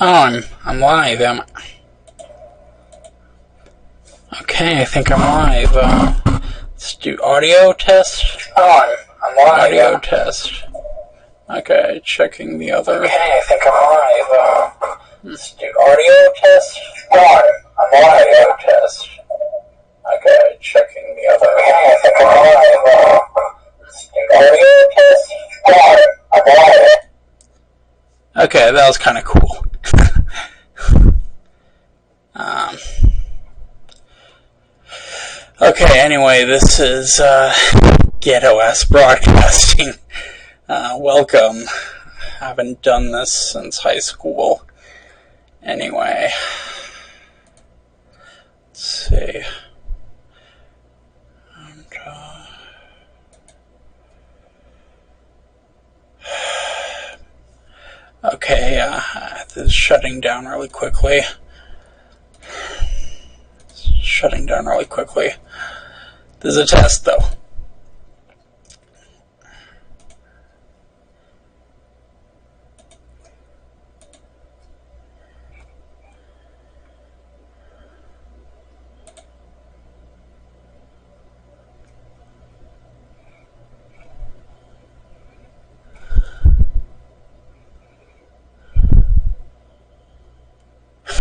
I'm live. Okay, I think I'm live. Let's do audio test. I'm live. Audio test. Okay, checking the other. Okay, I think I'm live. Let's do audio test. I'm live. Audio test. Okay, checking the other. Okay, I think I'm live. Let's do audio test. I'm live. Okay, that was kind of cool. Okay, anyway, this is Ghetto-ass Broadcasting. Welcome. Haven't done this since high school. Anyway, let's see. Okay, this is shutting down really quickly. This is a test, though.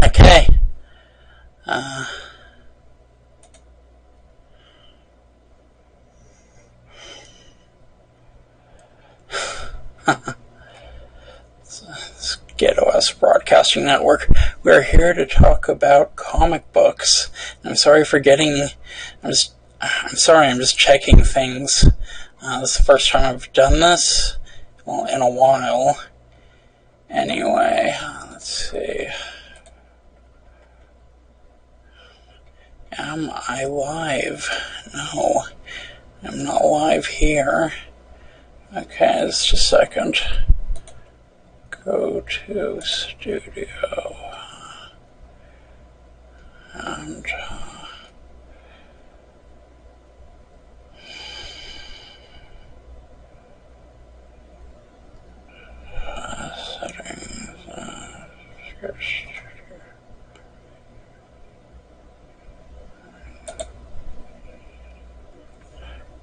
Okay. Ghetto-ass Broadcasting Network. We're here to talk about comic books. I'm sorry for getting. I'm just checking things. This is the first time I've done this. Well, in a while. Anyway, let's see. Am I live? No, I'm not live here. Okay, just a second. Go to studio. And settings.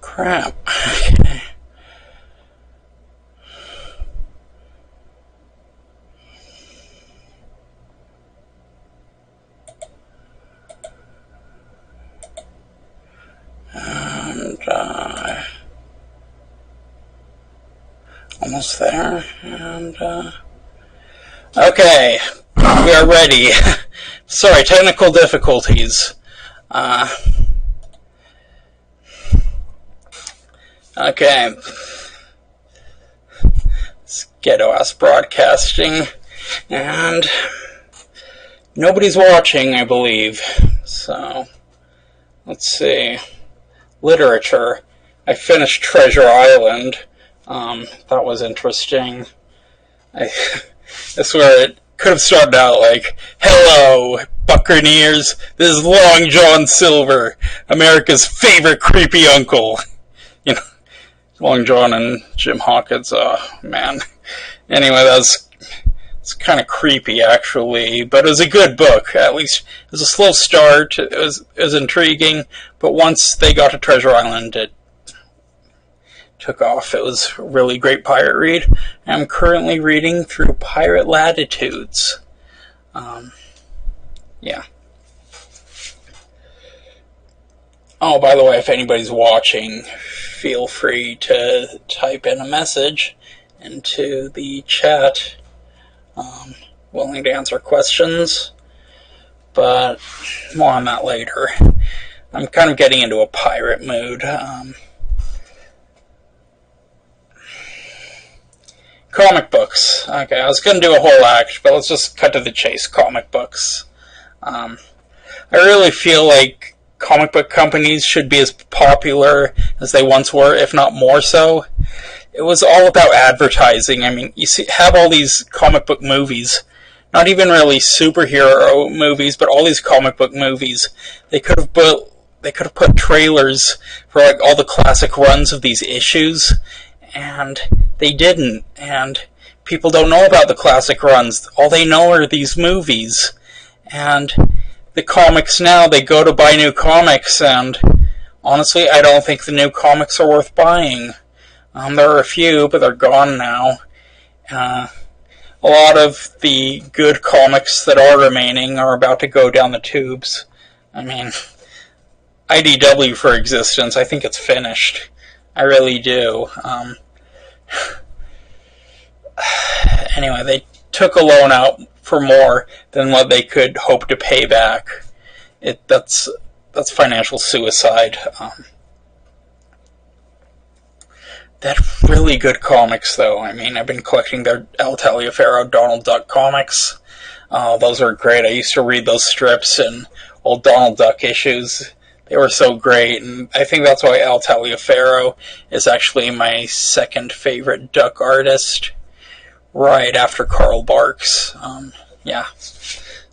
Crap. Okay. And almost there. And okay, we are ready. Sorry, technical difficulties. Okay. It's Ghetto-ass Broadcasting. And nobody's watching, I believe. So, let's see. Literature. I finished Treasure Island. That was interesting. I swear it could have started out like, "Hello, Buccaneers. This is Long John Silver, America's favorite creepy uncle." You know, Long John and Jim Hawkins. Oh man. Anyway, it's kind of creepy actually, but it was a good book. At least it was a slow start. It was intriguing, but once they got to Treasure Island, it took off. It was a really great pirate read. I'm currently reading through Pirate Latitudes. Yeah. Oh, by the way, if anybody's watching, feel free to type in a message into the chat. Willing to answer questions, but more on that later. I'm kind of getting into a pirate mood. Comic books. Okay, I was going to do a whole act, but let's just cut to the chase. Comic books. I really feel like comic book companies should be as popular as they once were, if not more so. It was all about advertising. I mean, you have all these comic book movies, not even really superhero movies, but all these comic book movies. They could have put trailers for like all the classic runs of these issues, and they didn't. And people don't know about the classic runs. All they know are these movies. And the comics now, they go to buy new comics, and honestly, I don't think the new comics are worth buying. There are a few, but they're gone now. A lot of the good comics that are remaining are about to go down the tubes. I mean, IDW, for existence, I think it's finished. I really do. Anyway, they took a loan out for more than what they could hope to pay back. That's financial suicide. They're really good comics, though. I mean, I've been collecting their Al Taliaferro, Donald Duck comics. Those are great. I used to read those strips and old Donald Duck issues. They were so great, and I think that's why Al Taliaferro is actually my second favorite Duck artist, right after Carl Barks. Yeah.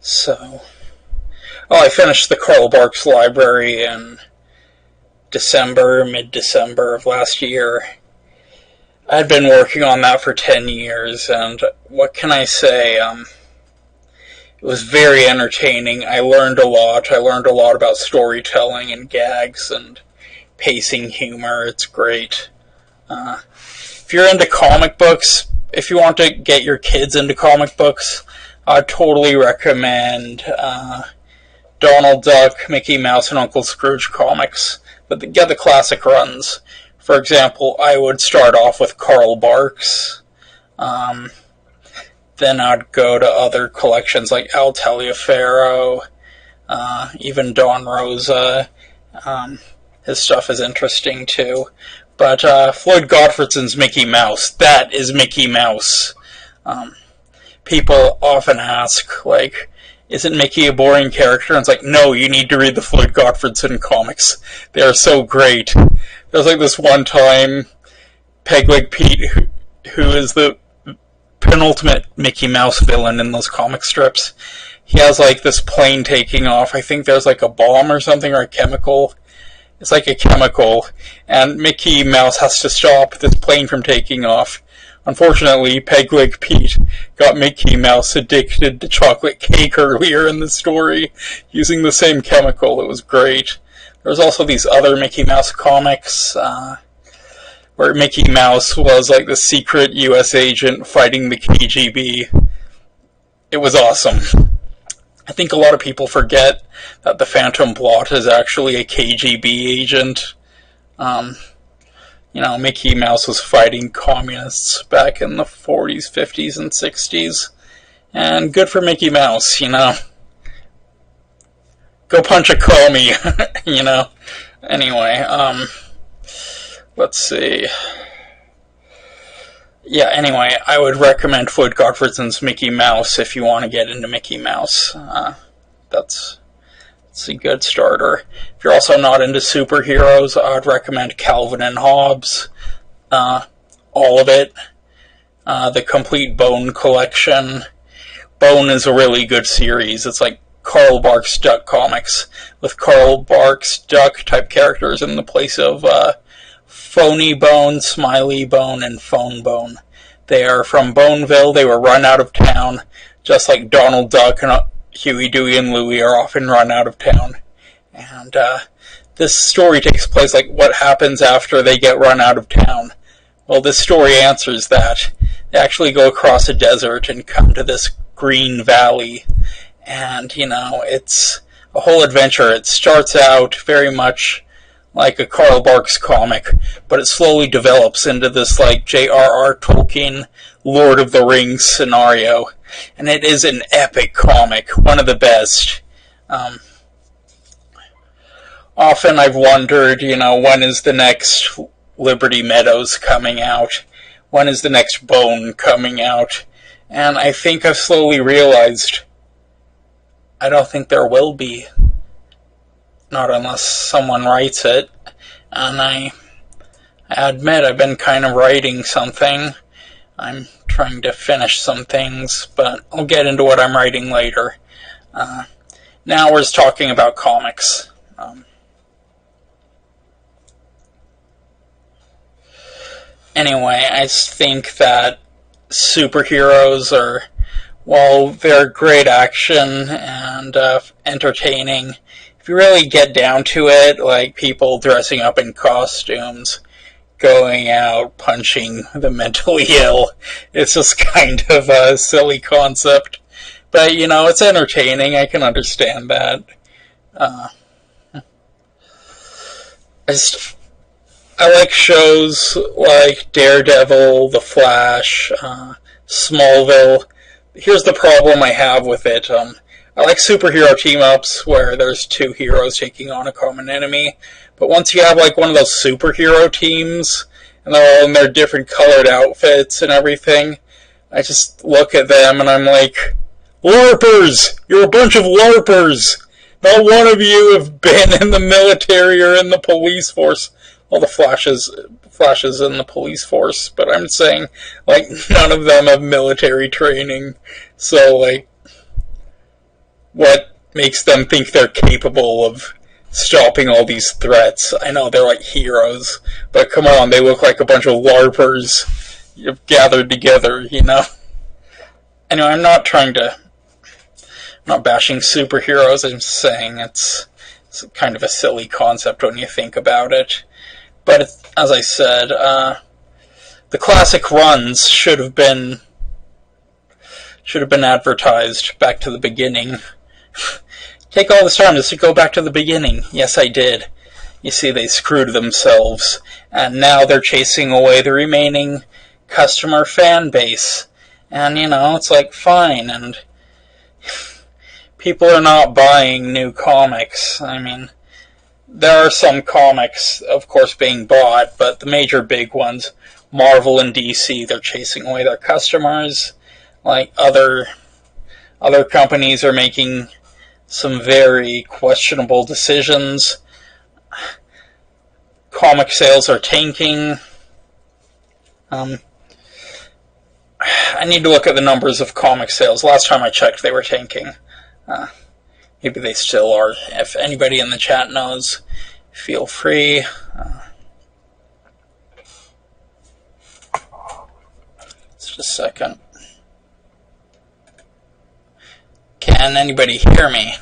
So, I finished the Carl Barks library in mid-December of last year. I'd been working on that for 10 years, and what can I say? It was very entertaining. I learned a lot. I learned a lot about storytelling and gags and pacing humor. It's great. If you're into comic books, if you want to get your kids into comic books, I'd totally recommend Donald Duck, Mickey Mouse, and Uncle Scrooge comics. But get the classic runs. For example, I would start off with Carl Barks. Then I'd go to other collections like Al Taliaferro, even Don Rosa. His stuff is interesting too. But Floyd Gottfredson's Mickey Mouse, that is Mickey Mouse. People often ask, like, isn't Mickey a boring character? And it's like, no, you need to read the Floyd Gottfredson comics. They are so great. There's like this one time, Pegleg Pete, who is the penultimate Mickey Mouse villain in those comic strips, he has like this plane taking off. I think there's like a bomb or something, or a chemical. It's like a chemical, and Mickey Mouse has to stop this plane from taking off. Unfortunately, Pegleg Pete got Mickey Mouse addicted to chocolate cake earlier in the story, using the same chemical. It was great. There's also these other Mickey Mouse comics, where Mickey Mouse was like the secret U.S. agent fighting the KGB. It was awesome. I think a lot of people forget that the Phantom Blot is actually a KGB agent. Mickey Mouse was fighting communists back in the 40s, 50s, and 60s. And good for Mickey Mouse, Go punch a commie, Anyway, let's see. Yeah, anyway, I would recommend Floyd Gottfredson's Mickey Mouse if you want to get into Mickey Mouse. That's a good starter. If you're also not into superheroes, I'd recommend Calvin and Hobbes. All of it. The complete Bone collection. Bone is a really good series. It's like Carl Barks Duck comics, with Carl Barks Duck type characters in the place of Phony Bone, Smiley Bone, and Phone Bone. They are from Boneville. They were run out of town, just like Donald Duck and Huey, Dewey, and Louie are often run out of town. And this story takes place like what happens after they get run out of town. Well, this story answers that. They actually go across a desert and come to this green valley. And, it's a whole adventure. It starts out very much like a Carl Barks comic, but it slowly develops into this, like, J.R.R. Tolkien Lord of the Rings scenario. And it is an epic comic, one of the best. Often I've wondered, when is the next Liberty Meadows coming out? When is the next Bone coming out? And I think I've slowly realized I don't think there will be. Not unless someone writes it. And I admit I've been kind of writing something. I'm trying to finish some things, but I'll get into what I'm writing later. Now we're just talking about comics. Anyway, I think that superheroes are, while they're great action and entertaining, if you really get down to it, like people dressing up in costumes, going out, punching the mentally ill, it's just kind of a silly concept. But, it's entertaining. I can understand that. I like shows like Daredevil, The Flash, Smallville. Here's the problem I have with it. I like superhero team-ups where there's two heroes taking on a common enemy. But once you have like one of those superhero teams, and they're all in their different colored outfits and everything, I just look at them and I'm like, LARPers! You're a bunch of LARPers! Not one of you have been in the military or in the police force. Well, the Flashes in the police force, but I'm saying, like, none of them have military training. So, like, what makes them think they're capable of stopping all these threats? I know they're like heroes, but come on, they look like a bunch of LARPers gathered together, Anyway, I'm not bashing superheroes. I'm just saying it's kind of a silly concept when you think about it. But as I said, the classic runs should have been advertised back to the beginning. Take all this time just to go back to the beginning. Yes, I did. You see, they screwed themselves, and now they're chasing away the remaining customer fan base. And, it's like, fine, and people are not buying new comics. I mean, there are some comics, of course, being bought, but the major big ones, Marvel and DC, they're chasing away their customers. Like, other companies are making some very questionable decisions. Comic sales are tanking. I need to look at the numbers of comic sales. Last time I checked, they were tanking. Maybe they still are. If anybody in the chat knows, feel free. Just a second. Can anybody hear me?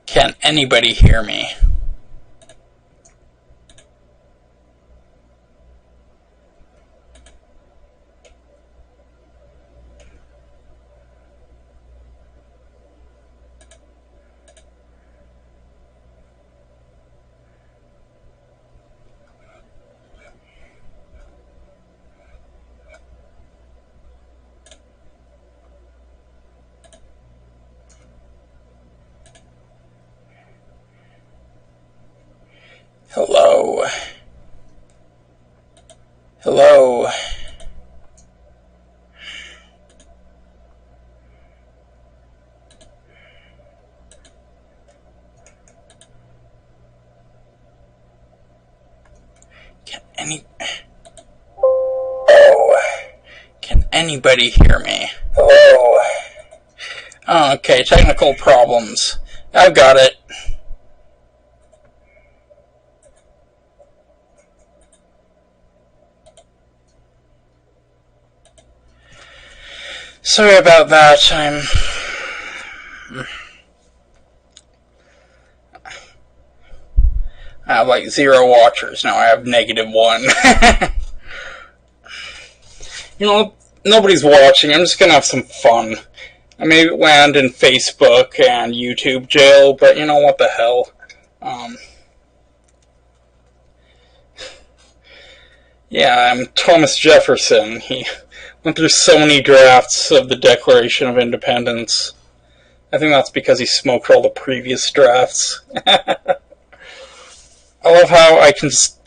Can anybody hear me? Hello. Hello. Can anybody hear me? Hello. Oh, okay, technical problems. I've got it. Sorry about that. I have like 0 watchers now. I have -1. Nobody's watching. I'm just gonna have some fun. I may land in Facebook and YouTube jail, but what the hell? Yeah, I'm Thomas Jefferson. He went through so many drafts of the Declaration of Independence. I think that's because he smoked all the previous drafts. I love how I can just,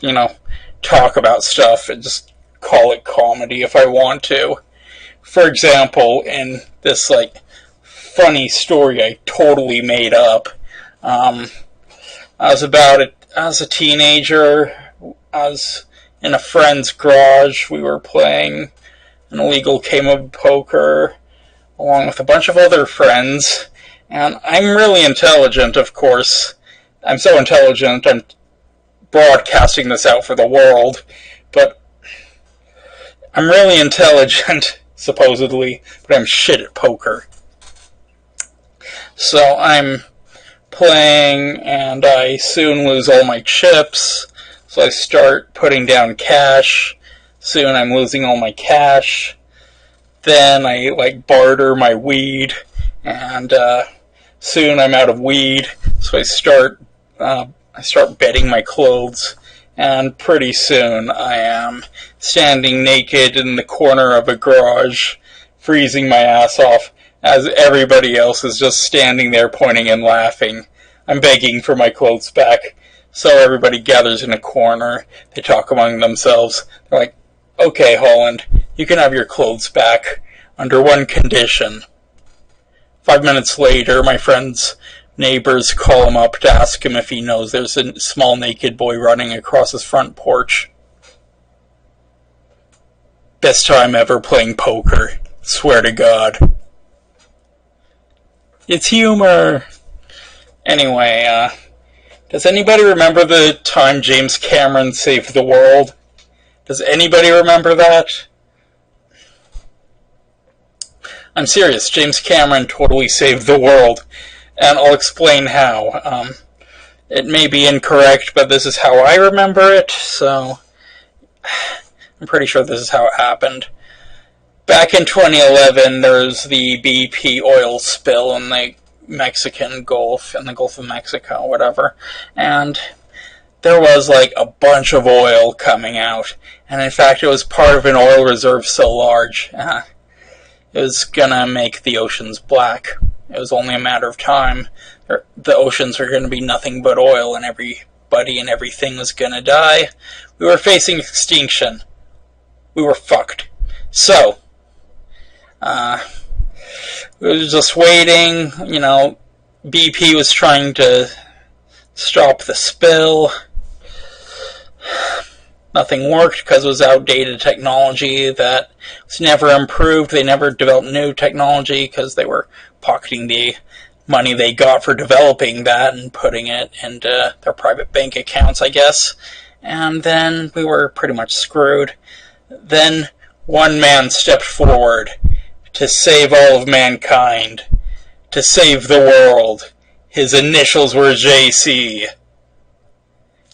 talk about stuff and just call it comedy if I want to. For example, in this, funny story I totally made up, I was a teenager. I was in a friend's garage. We were playing an illegal game of poker. along with a bunch of other friends, and I'm really intelligent, of course. I'm so intelligent, I'm broadcasting this out for the world, but I'm really intelligent, supposedly, but I'm shit at poker. So I'm playing, and I soon lose all my chips, so I start putting down cash. Soon I'm losing all my cash. Then I barter my weed, and soon I'm out of weed, so I start betting my clothes, and pretty soon I am standing naked in the corner of a garage, freezing my ass off, as everybody else is just standing there pointing and laughing. I'm begging for my clothes back, so everybody gathers in a corner. They talk among themselves. They're like, "Okay, Holland, you can have your clothes back, under one condition." 5 minutes later, my friend's neighbors call him up to ask him if he knows there's a small naked boy running across his front porch. Best time ever playing poker. Swear to God. It's humor. Anyway, does anybody remember the time James Cameron saved the world? Does anybody remember that? I'm serious, James Cameron totally saved the world, and I'll explain how. It may be incorrect, but this is how I remember it, so I'm pretty sure this is how it happened. Back in 2011, there was the BP oil spill in the Mexican Gulf, in the Gulf of Mexico, whatever, and there was like a bunch of oil coming out, and in fact it was part of an oil reserve so large, it was gonna make the oceans black. It was only a matter of time. The oceans were gonna be nothing but oil, and everybody and everything was gonna die. We were facing extinction. We were fucked. So, we were just waiting, BP was trying to stop the spill. Nothing worked because it was outdated technology that was never improved. They never developed new technology because they were pocketing the money they got for developing that and putting it into their private bank accounts, I guess. And then we were pretty much screwed. Then one man stepped forward to save all of mankind, to save the world. His initials were JC.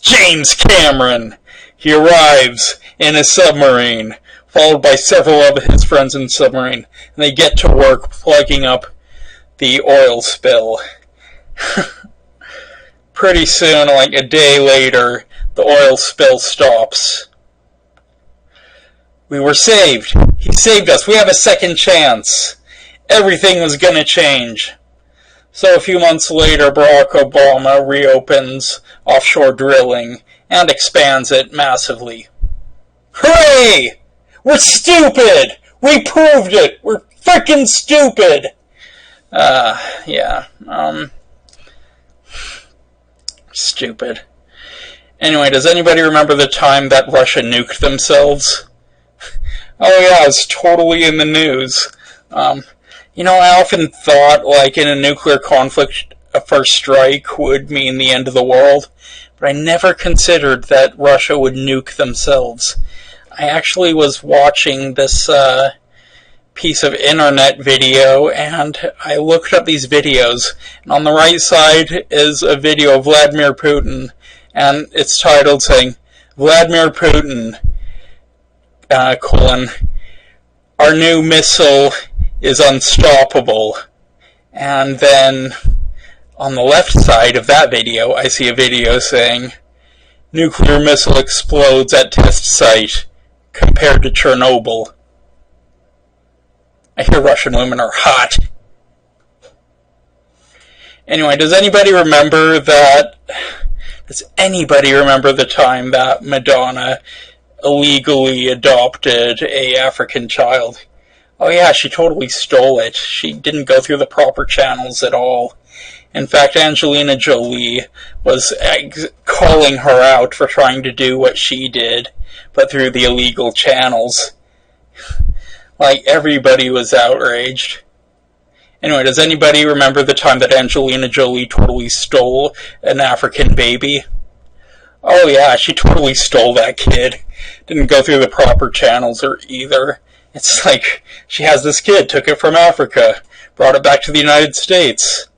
James Cameron! He arrives in a submarine, followed by several of his friends in the submarine, and they get to work plugging up the oil spill. Pretty soon, like a day later, the oil spill stops. We were saved. He saved us. We have a second chance. Everything was going to change. So a few months later, Barack Obama reopens offshore drilling and expands it massively. Hooray! We're stupid! We proved it! We're frickin' stupid! Stupid. Anyway, does anybody remember the time that Russia nuked themselves? Oh yeah, it's totally in the news. I often thought, like, in a nuclear conflict, a first strike would mean the end of the world, but I never considered that Russia would nuke themselves. I actually was watching this piece of internet video, and I looked up these videos, and on the right side is a video of Vladimir Putin, and it's titled saying, Vladimir Putin, our new missile is unstoppable. And then on the left side of that video, I see a video saying, nuclear missile explodes at test site compared to Chernobyl. I hear Russian women are hot. Anyway, does anybody remember the time that Madonna illegally adopted a African child? Oh yeah, she totally stole it. She didn't go through the proper channels at all. In fact, Angelina Jolie was calling her out for trying to do what she did, but through the illegal channels. Like, everybody was outraged. Anyway, does anybody remember the time that Angelina Jolie totally stole an African baby? Oh yeah, she totally stole that kid. Didn't go through the proper channels or either. It's like, she has this kid, took it from Africa, brought it back to the United States.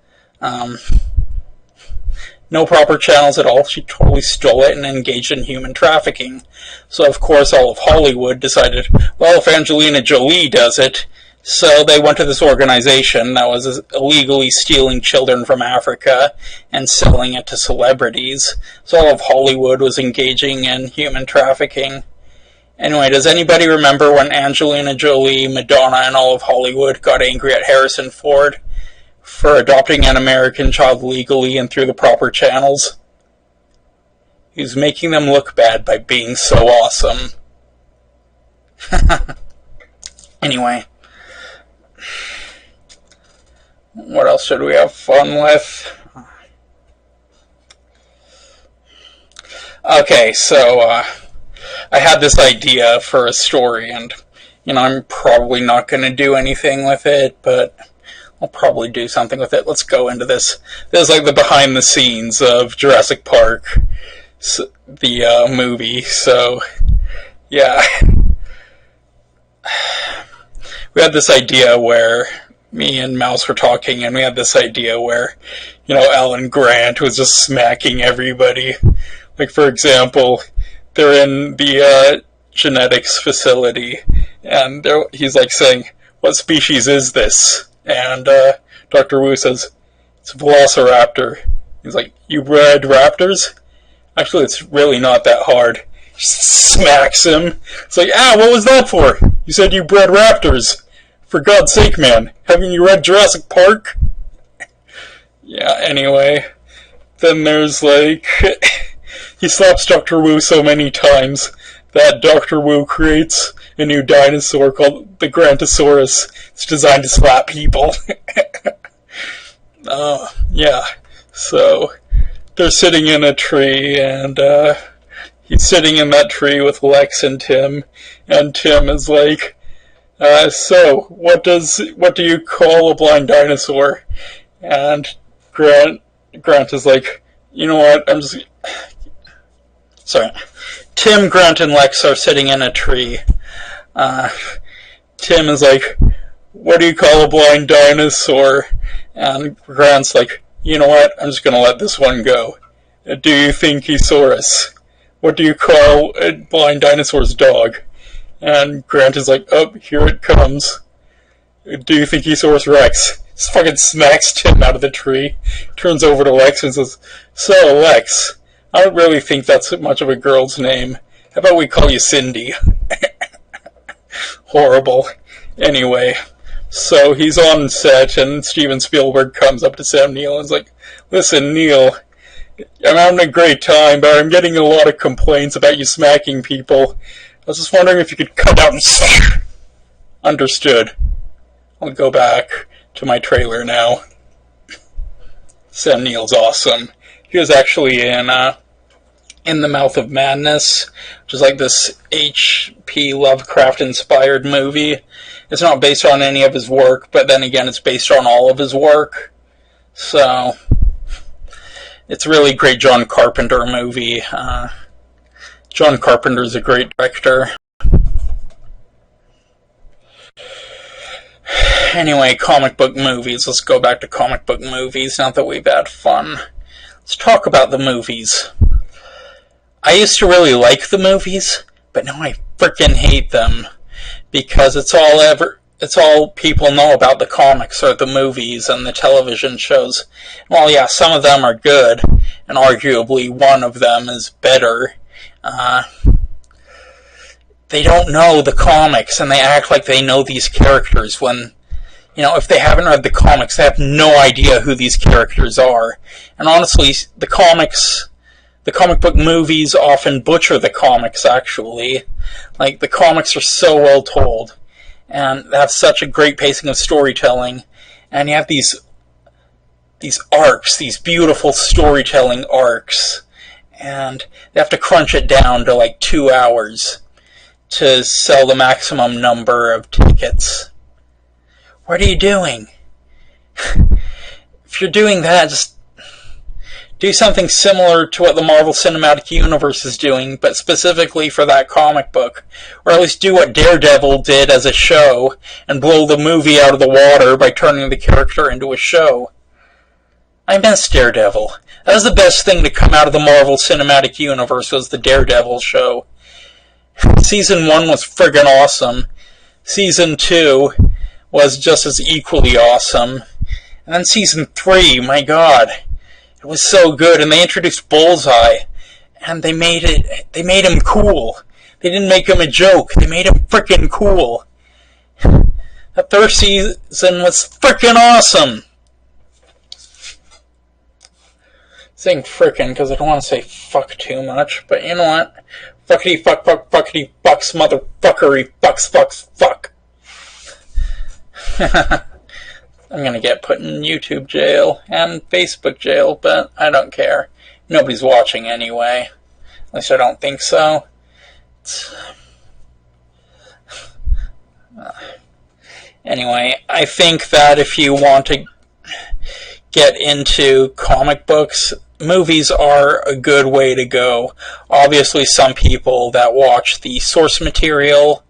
No proper channels at all. She totally stole it and engaged in human trafficking. So of course all of Hollywood decided, well, if Angelina Jolie does it, so they went to this organization that was illegally stealing children from Africa and selling it to celebrities. So all of Hollywood was engaging in human trafficking. Anyway, does anybody remember when Angelina Jolie, Madonna, and all of Hollywood got angry at Harrison Ford for adopting an American child legally and through the proper channels? He was making them look bad by being so awesome. Anyway. What else should we have fun with? Okay, so I had this idea for a story, and I'm probably not going to do anything with it, but I'll probably do something with it. Let's go into this. This is like the behind the scenes of Jurassic Park, the movie. So yeah, we had this idea where me and Mouse were talking, and we had this idea where, Alan Grant was just smacking everybody. Like, for example, they're in the genetics facility, and he's like saying, "What species is this?" And Dr. Wu says, "It's a velociraptor." He's like, "You bred raptors?" Actually, it's really not that hard. Just smacks him. It's like, what was that for? You said you bred raptors. For God's sake, man, haven't you read Jurassic Park? Yeah, anyway. Then there's like, he slaps Dr. Wu so many times that Dr. Wu creates a new dinosaur called the Grantosaurus. It's designed to slap people. Yeah. So, they're sitting in a tree, and he's sitting in that tree with Lex and Tim, and Tim is like, so, what do you call a blind dinosaur? And Grant is like, you know what, sorry. Tim, Grant, and Lex are sitting in a tree. Tim is like, what do you call a blind dinosaur? And Grant's like, you know what, I'm just gonna let this one go. Do you think Thesaurus? What do you call a blind dinosaur's dog? And Grant is like, oh, here it comes. Do you think Thesaurus Rex? Just fucking smacks Tim out of the tree, turns over to Lex and says, so, Lex, I don't really think that's much of a girl's name. How about we call you Cindy? Horrible. Anyway, so he's on set, and Steven Spielberg comes up to Sam Neill and is like, listen, Neil, I'm having a great time, but I'm getting a lot of complaints about you smacking people. I was just wondering if you could cut out and smack. Understood. I'll go back to my trailer now. Sam Neill's awesome. He was actually in The Mouth of Madness, which is like this H.P. Lovecraft-inspired movie. It's not based on any of his work, but then again, it's based on all of his work. So, it's a really great John Carpenter movie. John Carpenter's a great director. Anyway, comic book movies. Let's go back to comic book movies now that we've had fun. Let's talk about the movies. I used to really like the movies, but now I frickin' hate them. Because it's all people know about the comics or the movies and the television shows. Well, yeah, some of them are good, and arguably one of them is better. They don't know the comics, and they act like they know these characters when, if they haven't read the comics, they have no idea who these characters are. And honestly, the comic book movies often butcher the comics, actually. Like, the comics are so well told, and they have such a great pacing of storytelling, and you have these arcs, these beautiful storytelling arcs, and they have to crunch it down to like 2 hours to sell the maximum number of tickets. What are you doing? If you're doing that, just do something similar to what the Marvel Cinematic Universe is doing, but specifically for that comic book. Or at least do what Daredevil did as a show, and blow the movie out of the water by turning the character into a show. I miss Daredevil. That was the best thing to come out of the Marvel Cinematic Universe, was the Daredevil show. Season 1 was friggin' awesome. Season 2 was just as equally awesome. And then Season 3, my god. It was so good, and they introduced Bullseye, and they made him cool. They didn't make him a joke, they made him frickin' cool. The third season was frickin' awesome. Saying frickin' because I don't want to say fuck too much, but you know what? Fuckity fuck fuck fuckity fucks motherfuckery fucks fucks fuck. I'm gonna get put in YouTube jail and Facebook jail, but I don't care. Nobody's watching anyway. At least I don't think so. Anyway, I think that if you want to get into comic books, movies are a good way to go. Obviously, some people that watch the source material,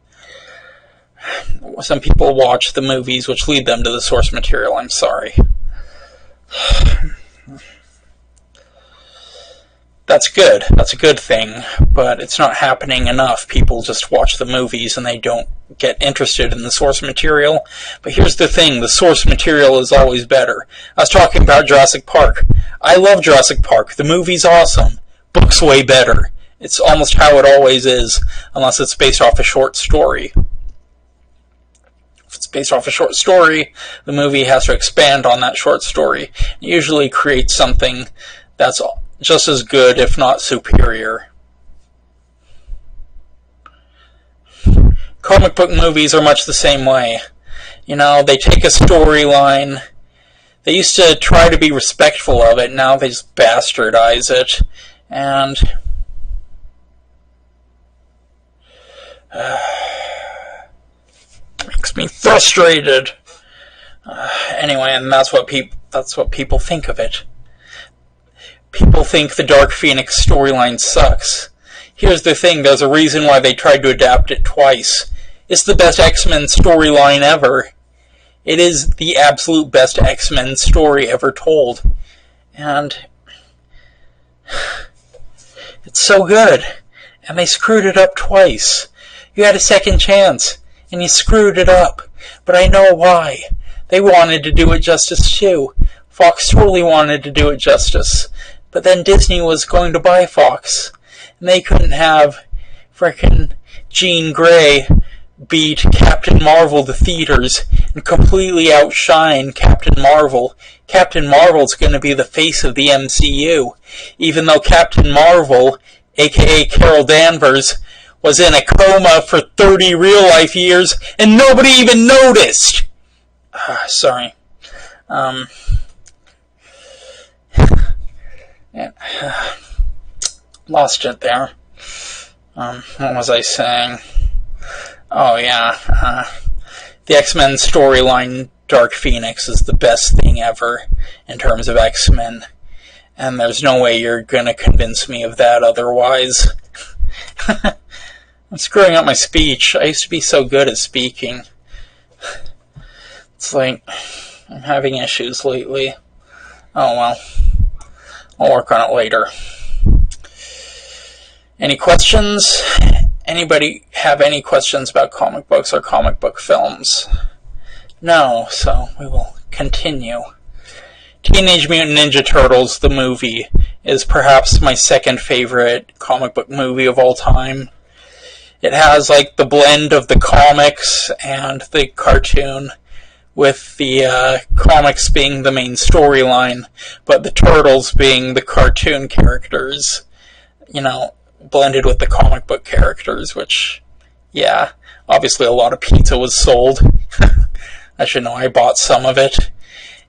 some people watch the movies which lead them to the source material, I'm sorry. That's good. That's a good thing, but it's not happening enough. People just watch the movies and they don't get interested in the source material. But here's the thing, the source material is always better. I was talking about Jurassic Park. I love Jurassic Park. The movie's awesome. Book's way better. It's almost how it always is, unless it's based off a short story. If it's based off a short story, the movie has to expand on that short story. It usually creates something that's just as good, if not superior. Comic book movies are much the same way. You know, they take a storyline. They used to try to be respectful of it. Now they just bastardize it. And makes me frustrated. Anyway, and that's what people think of it. People think the Dark Phoenix storyline sucks. Here's the thing, there's a reason why they tried to adapt it twice. It's the best X-Men storyline ever. It is the absolute best X-Men story ever told. And it's so good. And they screwed it up twice. You had a second chance, and you screwed it up. But I know why. They wanted to do it justice too. Fox totally wanted to do it justice. But then Disney was going to buy Fox. And they couldn't have frickin' Jean Grey beat Captain Marvel to theaters and completely outshine Captain Marvel. Captain Marvel's going to be the face of the MCU. Even though Captain Marvel, aka Carol Danvers, was in a coma for 30 real-life years and nobody even noticed! Sorry. Lost it there. What was I saying? Oh yeah, the X-Men storyline, Dark Phoenix, is the best thing ever in terms of X-Men. And there's no way you're gonna convince me of that otherwise. I'm screwing up my speech. I used to be so good at speaking. It's like, I'm having issues lately. Oh well. I'll work on it later. Any questions? Anybody have any questions about comic books or comic book films? No, so we will continue. Teenage Mutant Ninja Turtles, the movie, is perhaps my second favorite comic book movie of all time. It has like the blend of the comics and the cartoon, with the comics being the main storyline, but the Turtles being the cartoon characters, you know, blended with the comic book characters, which, yeah, obviously a lot of pizza was sold. I should know, I bought some of it.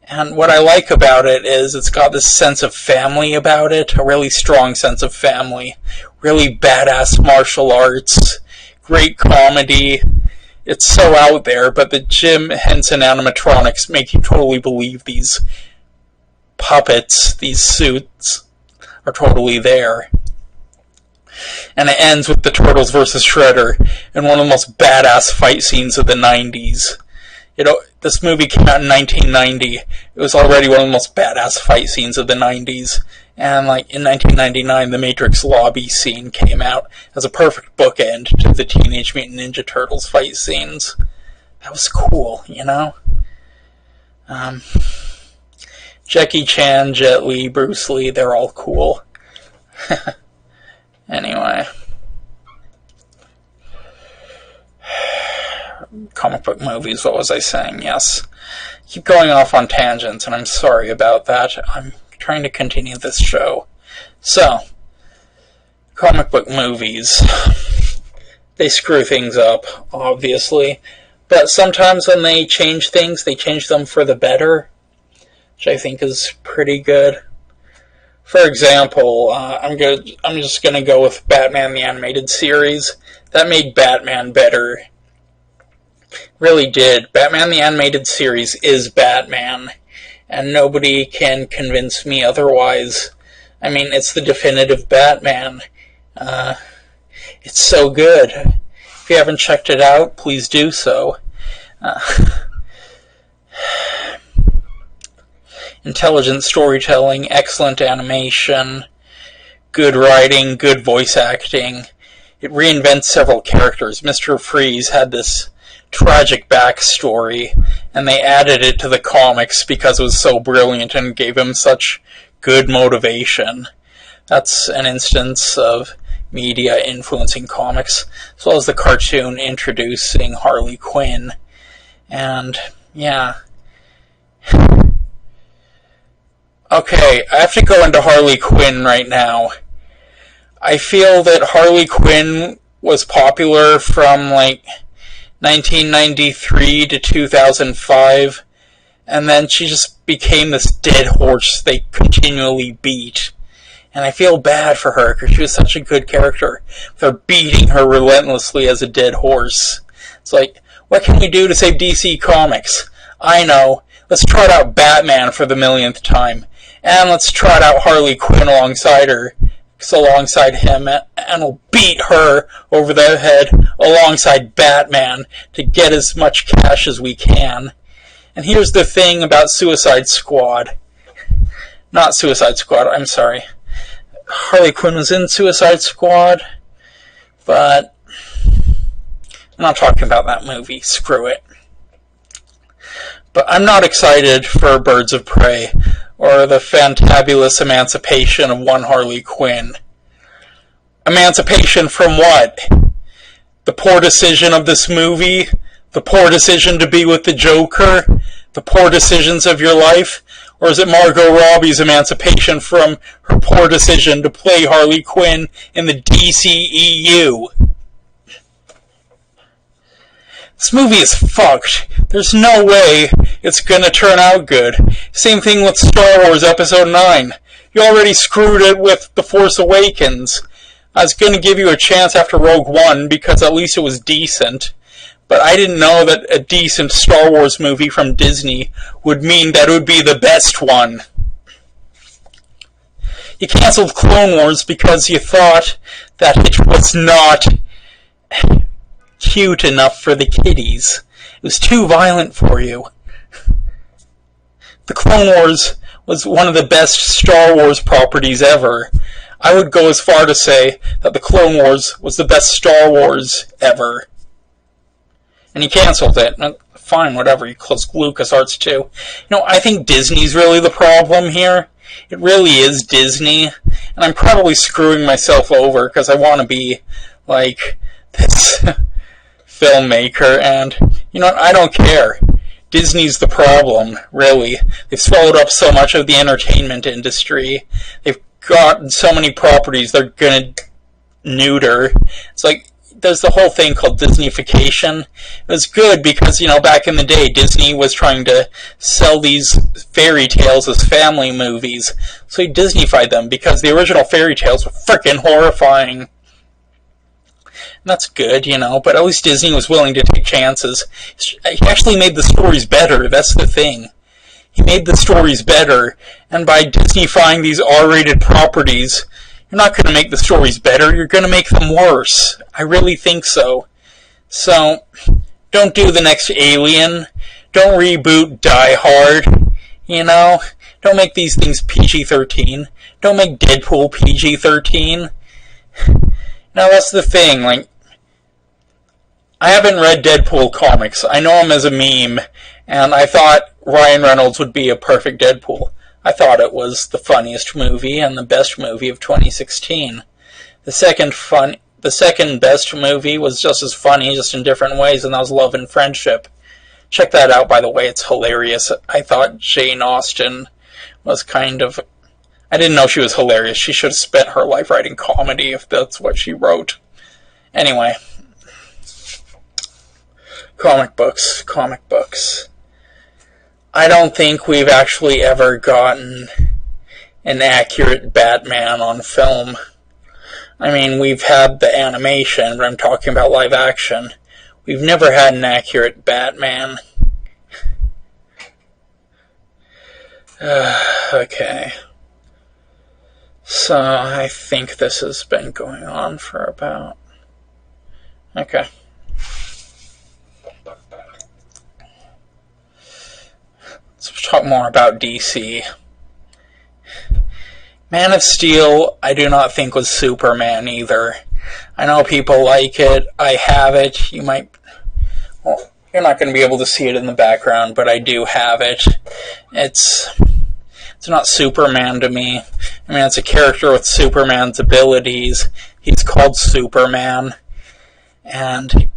And what I like about it is it's got this sense of family about it, a really strong sense of family, really badass martial arts, great comedy, it's so out there, but the Jim Henson animatronics make you totally believe these puppets, these suits, are totally there. And it ends with the Turtles versus Shredder in one of the most badass fight scenes of the 90s. This movie came out in 1990. It was already one of the most badass fight scenes of the 90s. And in 1999, the Matrix lobby scene came out as a perfect bookend to the Teenage Mutant Ninja Turtles fight scenes. That was cool, Jackie Chan, Jet Li, Bruce Lee, they're all cool. Anyway. Comic book movies, what was I saying? Yes. Keep going off on tangents, and I'm sorry about that. I'm trying to continue this show. So, comic book movies. They screw things up, obviously. But sometimes when they change things, they change them for the better, which I think is pretty good. For example, I'm just going to go with Batman the Animated Series. That made Batman better. Really did. Batman the Animated Series is Batman, and nobody can convince me otherwise. I mean, it's the definitive Batman. It's so good. If you haven't checked it out, please do so. Intelligent storytelling, excellent animation, good writing, good voice acting. It reinvents several characters. Mr. Freeze had this tragic backstory, and they added it to the comics because it was so brilliant and gave him such good motivation. That's an instance of media influencing comics, as well as the cartoon introducing Harley Quinn. And, yeah. Okay, I have to go into Harley Quinn right now. I feel that Harley Quinn was popular from, 1993 to 2005, and then she just became this dead horse they continually beat. And I feel bad for her, because she was such a good character. They're beating her relentlessly as a dead horse. It's what can we do to save DC Comics? I know. Let's trot out Batman for the millionth time. And let's trot out Harley Quinn alongside him, and we'll beat her over the head alongside Batman to get as much cash as we can. And here's the thing about Suicide Squad. Not Suicide Squad, I'm sorry. Harley Quinn was in Suicide Squad, but I'm not talking about that movie. Screw it. But I'm not excited for Birds of Prey, or the fantabulous emancipation of one Harley Quinn. Emancipation from what? The poor decision of this movie? The poor decision to be with the Joker? The poor decisions of your life? Or is it Margot Robbie's emancipation from her poor decision to play Harley Quinn in the DCEU? This movie is fucked. There's no way it's gonna turn out good. Same thing with Star Wars Episode 9. You already screwed it with The Force Awakens. I was gonna give you a chance after Rogue One because at least it was decent. But I didn't know that a decent Star Wars movie from Disney would mean that it would be the best one. You canceled Clone Wars because you thought that it was not cute enough for the kiddies. It was too violent for you. The Clone Wars was one of the best Star Wars properties ever. I would go as far to say that the Clone Wars was the best Star Wars ever. And he canceled it. Fine, whatever, he closed LucasArts too. I think Disney's really the problem here. It really is Disney. And I'm probably screwing myself over because I want to be like this filmmaker, and I don't care. Disney's the problem, really. They've swallowed up so much of the entertainment industry. They've got so many properties they're gonna neuter. It's there's the whole thing called Disneyfication. It was good because, back in the day, Disney was trying to sell these fairy tales as family movies. So he Disneyfied them because the original fairy tales were frickin' horrifying. That's good, but at least Disney was willing to take chances. He actually made the stories better, that's the thing. He made the stories better, and by Disney-fying these R-rated properties, you're not going to make the stories better, you're going to make them worse. I really think so. So, don't do the next Alien. Don't reboot Die Hard. Don't make these things PG-13. Don't make Deadpool PG-13. Now, that's the thing, I haven't read Deadpool comics. I know him as a meme, and I thought Ryan Reynolds would be a perfect Deadpool. I thought it was the funniest movie and the best movie of 2016. The second best movie was just as funny, just in different ways, and that was Love and Friendship. Check that out, by the way. It's hilarious. I thought Jane Austen was I didn't know she was hilarious. She should have spent her life writing comedy if that's what she wrote. Anyway. Comic books. I don't think we've actually ever gotten an accurate Batman on film. I mean, we've had the animation, but I'm talking about live action. We've never had an accurate Batman. Okay. So, I think this has been going on for about... Okay. Let's talk more about DC. Man of Steel, I do not think was Superman either. I know people like it. I have it. You're not going to be able to see it in the background, but I do have it. It's not Superman to me. I mean, it's a character with Superman's abilities. He's called Superman. And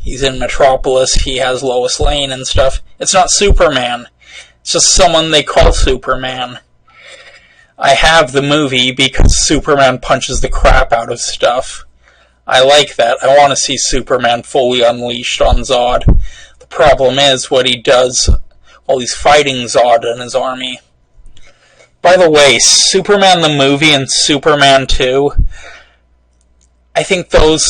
he's in Metropolis. He has Lois Lane and stuff. It's not Superman. It's just someone they call Superman. I have the movie because Superman punches the crap out of stuff. I like that. I want to see Superman fully unleashed on Zod. The problem is what he does while he's fighting Zod and his army. By the way, Superman the movie and Superman 2, I think those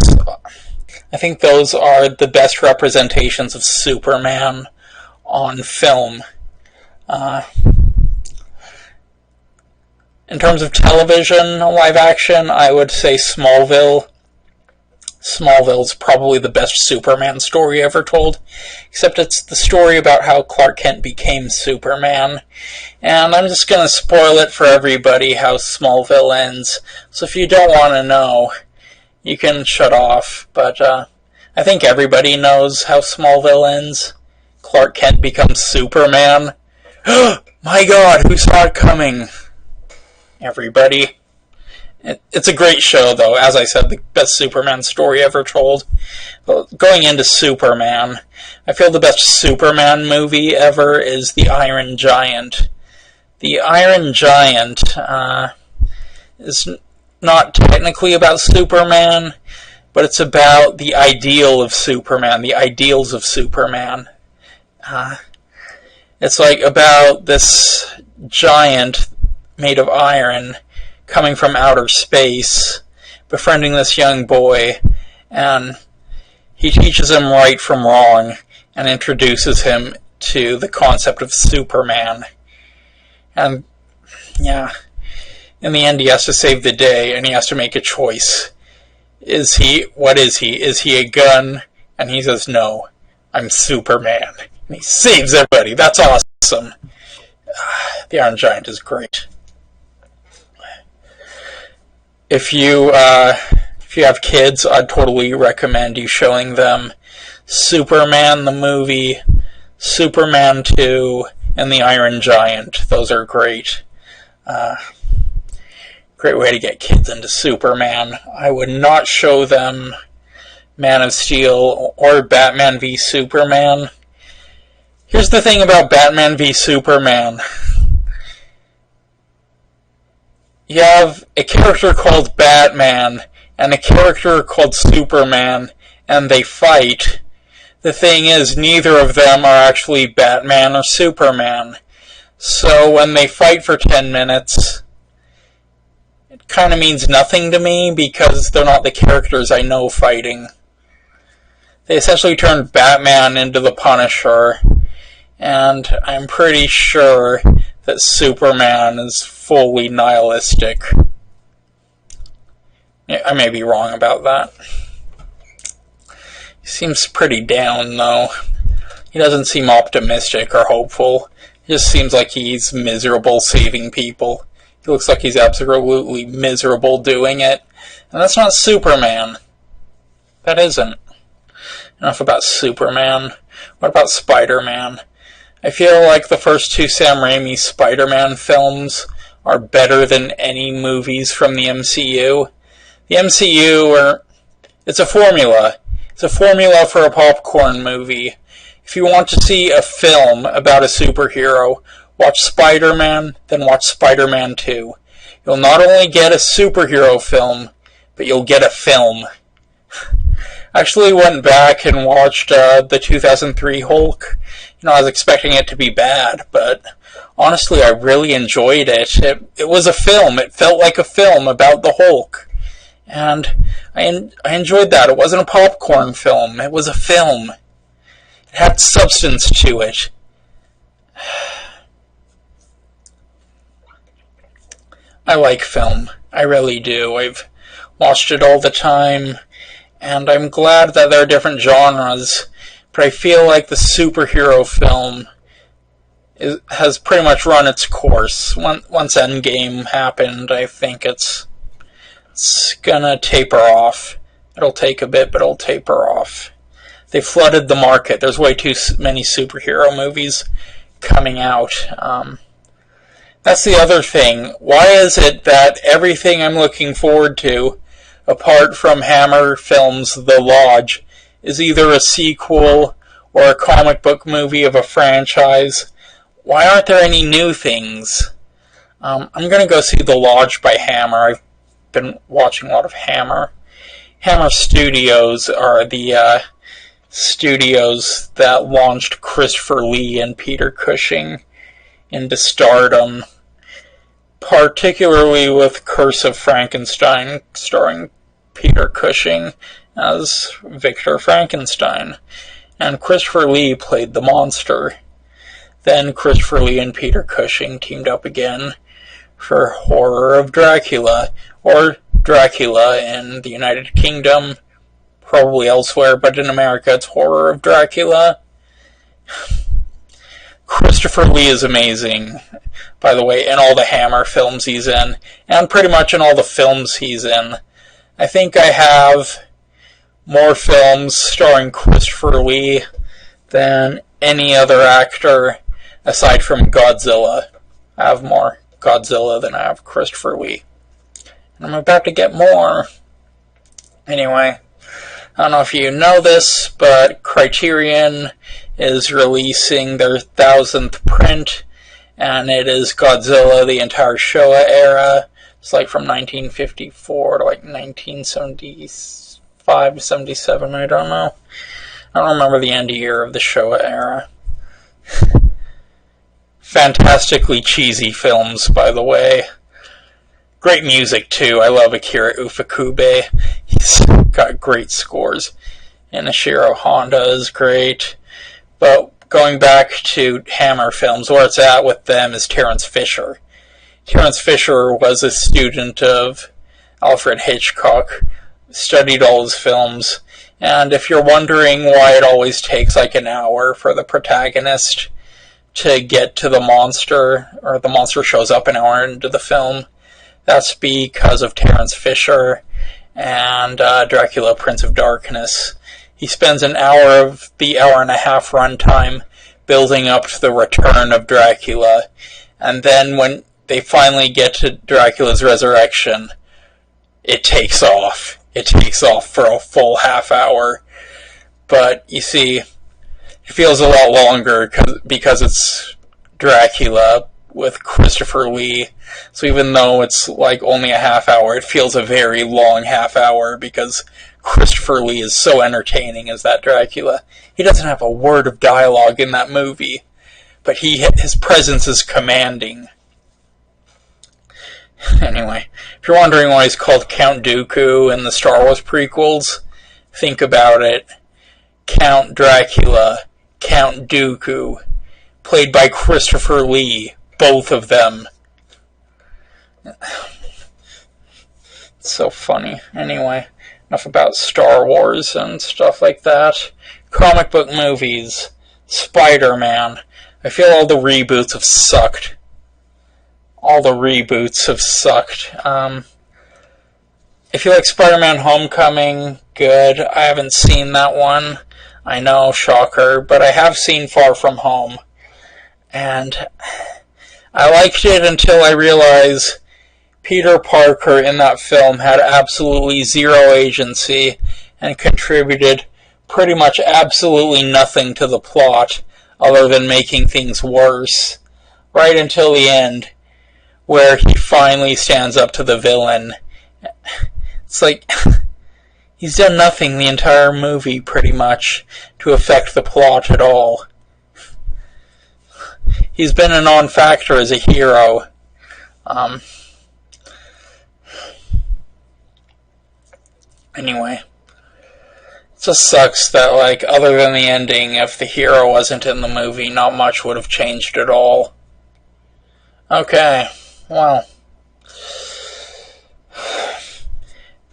are the best representations of Superman on film. In terms of television, live action, I would say Smallville. Smallville's probably the best Superman story ever told, except it's the story about how Clark Kent became Superman. And I'm just going to spoil it for everybody how Smallville ends. So if you don't want to know, you can shut off. But I think everybody knows how Smallville ends. Clark Kent becomes Superman. My God, who saw it coming? Everybody. It's a great show, though. As I said, the best Superman story ever told. Going into Superman, I feel the best Superman movie ever is The Iron Giant. The Iron Giant is not technically about Superman, but it's about the ideal of Superman, the ideals of Superman. It's about this giant made of iron coming from outer space, befriending this young boy, and he teaches him right from wrong and introduces him to the concept of Superman. And, yeah, in the end he has to save the day, and he has to make a choice. What is he? Is he a gun? And he says, no, I'm Superman. And he saves everybody. That's awesome. The Iron Giant is great. If you have kids, I'd totally recommend you showing them Superman the movie, Superman 2, and The Iron Giant. Those are great. Great way to get kids into Superman. I would not show them Man of Steel or Batman v Superman. Here's the thing about Batman v Superman. You have a character called Batman and a character called Superman, and they fight. The thing is, neither of them are actually Batman or Superman. So when they fight for 10 minutes, it kind of means nothing to me because they're not the characters I know fighting. They essentially turned Batman into the Punisher, and I'm pretty sure that Superman is fully nihilistic. I may be wrong about that. He seems pretty down, though. He doesn't seem optimistic or hopeful. He just seems like he's miserable saving people. He looks like he's absolutely miserable doing it. And that's not Superman. That isn't. Enough about Superman. What about Spider-Man? I feel like the first two Sam Raimi Spider-Man films are better than any movies from the MCU. The MCU, it's a formula. It's a formula for a popcorn movie. If you want to see a film about a superhero, watch Spider-Man, then watch Spider-Man 2. You'll not only get a superhero film, but you'll get a film. I actually went back and watched the 2003 Hulk. I was expecting it to be bad, but honestly, I really enjoyed it. It was a film. It felt like a film about the Hulk. And I enjoyed that. It wasn't a popcorn film. It was a film. It had substance to it. I like film. I really do. I've watched it all the time, and I'm glad that there are different genres, but I feel like the superhero film has pretty much run its course. Once Endgame happened, I think it's gonna taper off. It'll take a bit, but it'll taper off. They flooded the market. There's way too many superhero movies coming out. That's the other thing. Why is it that everything I'm looking forward to, apart from Hammer Films' The Lodge, is either a sequel or a comic book movie of a franchise? Why aren't there any new things? I'm going to go see The Lodge by Hammer. I've been watching a lot of Hammer. Hammer Studios are the studios that launched Christopher Lee and Peter Cushing into stardom, particularly with Curse of Frankenstein, starring Peter Cushing as Victor Frankenstein, and Christopher Lee played the monster. Then Christopher Lee and Peter Cushing teamed up again for Horror of Dracula, or Dracula in the United Kingdom, probably elsewhere, but in America it's Horror of Dracula. Christopher Lee is amazing, by the way, in all the Hammer films he's in, and pretty much in all the films he's in. I think I have more films starring Christopher Lee than any other actor aside from Godzilla. I have more Godzilla than I have Christopher Lee. And I'm about to get more. Anyway, I don't know if you know this, but Criterion is releasing their 1000th print, and it is Godzilla, the entire Showa era. It's like from 1954 to like 1975 to 77, I don't know. I don't remember the end year of the Showa era. Fantastically cheesy films, by the way. Great music, too. I love Akira Ufukube. He's got great scores. And Ishiro Honda is great. But going back to Hammer films, where it's at with them is Terence Fisher. Terence Fisher was a student of Alfred Hitchcock, studied all his films, and if you're wondering why it always takes like an hour for the protagonist to get to the monster, or the monster shows up an hour into the film, that's because of Terence Fisher and Dracula, Prince of Darkness. He spends an hour of the hour and a half runtime building up to the return of Dracula, and then when they finally get to Dracula's resurrection, it takes off. It takes off for a full half hour. But, you see, it feels a lot longer because it's Dracula with Christopher Lee. So even though it's like only a half hour, it feels a very long half hour because Christopher Lee is so entertaining as that Dracula. He doesn't have a word of dialogue in that movie, but his presence is commanding. Anyway, if you're wondering why he's called Count Dooku in the Star Wars prequels, think about it. Count Dracula, Count Dooku, played by Christopher Lee, both of them. It's so funny. Anyway, enough about Star Wars and stuff like that. Comic book movies. Spider-Man. I feel all the reboots have sucked. All the reboots have sucked. I feel like Spider-Man Homecoming, good. I haven't seen that one. I know, shocker, but I have seen Far From Home. And I liked it until I realized Peter Parker in that film had absolutely zero agency and contributed pretty much absolutely nothing to the plot other than making things worse. Right until the end, where he finally stands up to the villain. It's like, he's done nothing the entire movie, pretty much, to affect the plot at all. He's been a non-factor as a hero. Anyway. It just sucks that, like, other than the ending, if the hero wasn't in the movie, not much would have changed at all. Okay, well.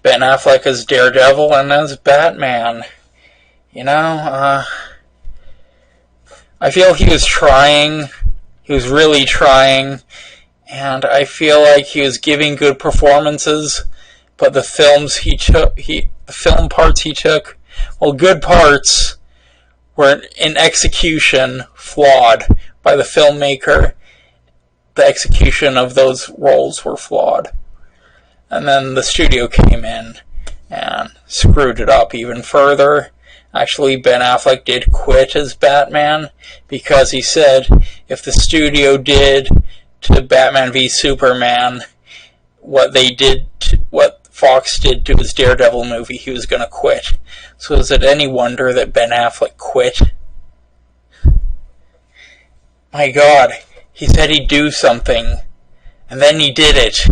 Ben Affleck as Daredevil and as Batman. You know, I feel he was trying. He was really trying. And I feel like he was giving good performances. But the film parts he took, well, good parts, were in execution flawed by the filmmaker. The execution of those roles were flawed. And then the studio came in and screwed it up even further. Actually, Ben Affleck did quit as Batman because he said if the studio did to Batman v Superman what Fox did to his Daredevil movie, he was going to quit. So is it any wonder that Ben Affleck quit? My God, he said he'd do something, and then he did it.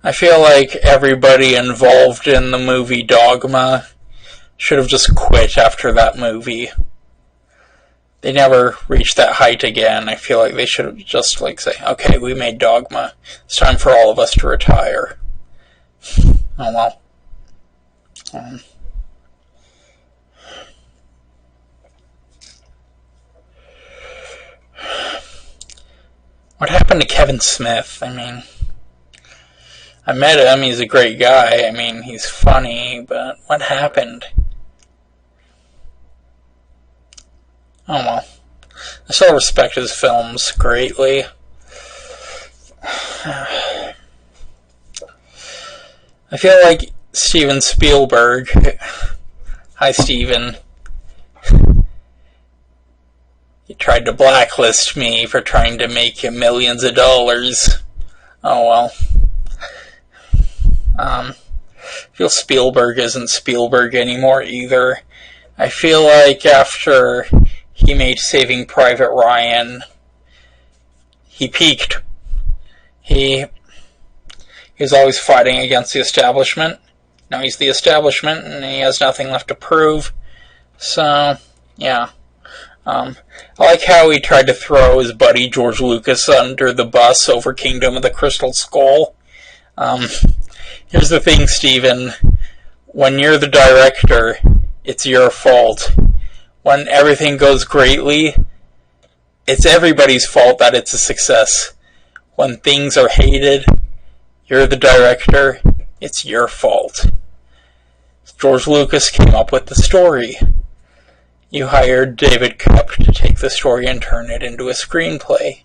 I feel like everybody involved in the movie Dogma should have just quit after that movie. They never reached that height again. I feel like they should have just, like, say, okay, we made Dogma. It's time for all of us to retire. Oh, well. What happened to Kevin Smith? I mean, I met him. He's a great guy. I mean, he's funny, but what happened? Oh well. I still respect his films greatly. I feel like Steven Spielberg. Hi, Steven. He tried to blacklist me for trying to make him millions of dollars. Oh well. I feel Spielberg isn't Spielberg anymore either. I feel like after he made Saving Private Ryan, he peaked. He was always fighting against the establishment. Now he's the establishment, and he has nothing left to prove. So, yeah. I like how he tried to throw his buddy George Lucas under the bus over Kingdom of the Crystal Skull. Here's the thing, Steven. When you're the director, it's your fault. When everything goes greatly, it's everybody's fault that it's a success. When things are hated, you're the director, it's your fault. George Lucas came up with the story. You hired David Koepp to take the story and turn it into a screenplay.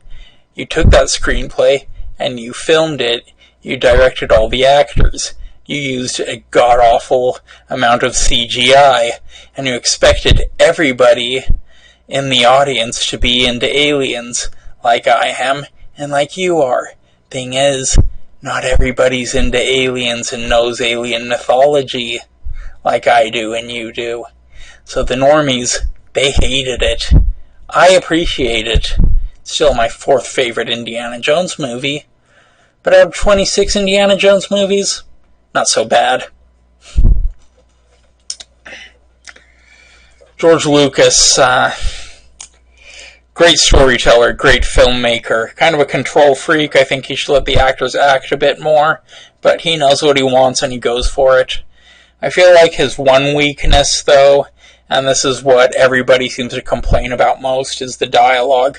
You took that screenplay and you filmed it. You directed all the actors. You used a god-awful amount of CGI, and you expected everybody in the audience to be into aliens, like I am, and like you are. Thing is, not everybody's into aliens and knows alien mythology, like I do and you do. So the normies, they hated it. I appreciate it. Still my fourth favorite Indiana Jones movie. But out of 26 Indiana Jones movies, not so bad. George Lucas, great storyteller, great filmmaker, kind of a control freak. I think he should let the actors act a bit more, but he knows what he wants and he goes for it. I feel like his one weakness, though, and this is what everybody seems to complain about most, is the dialogue.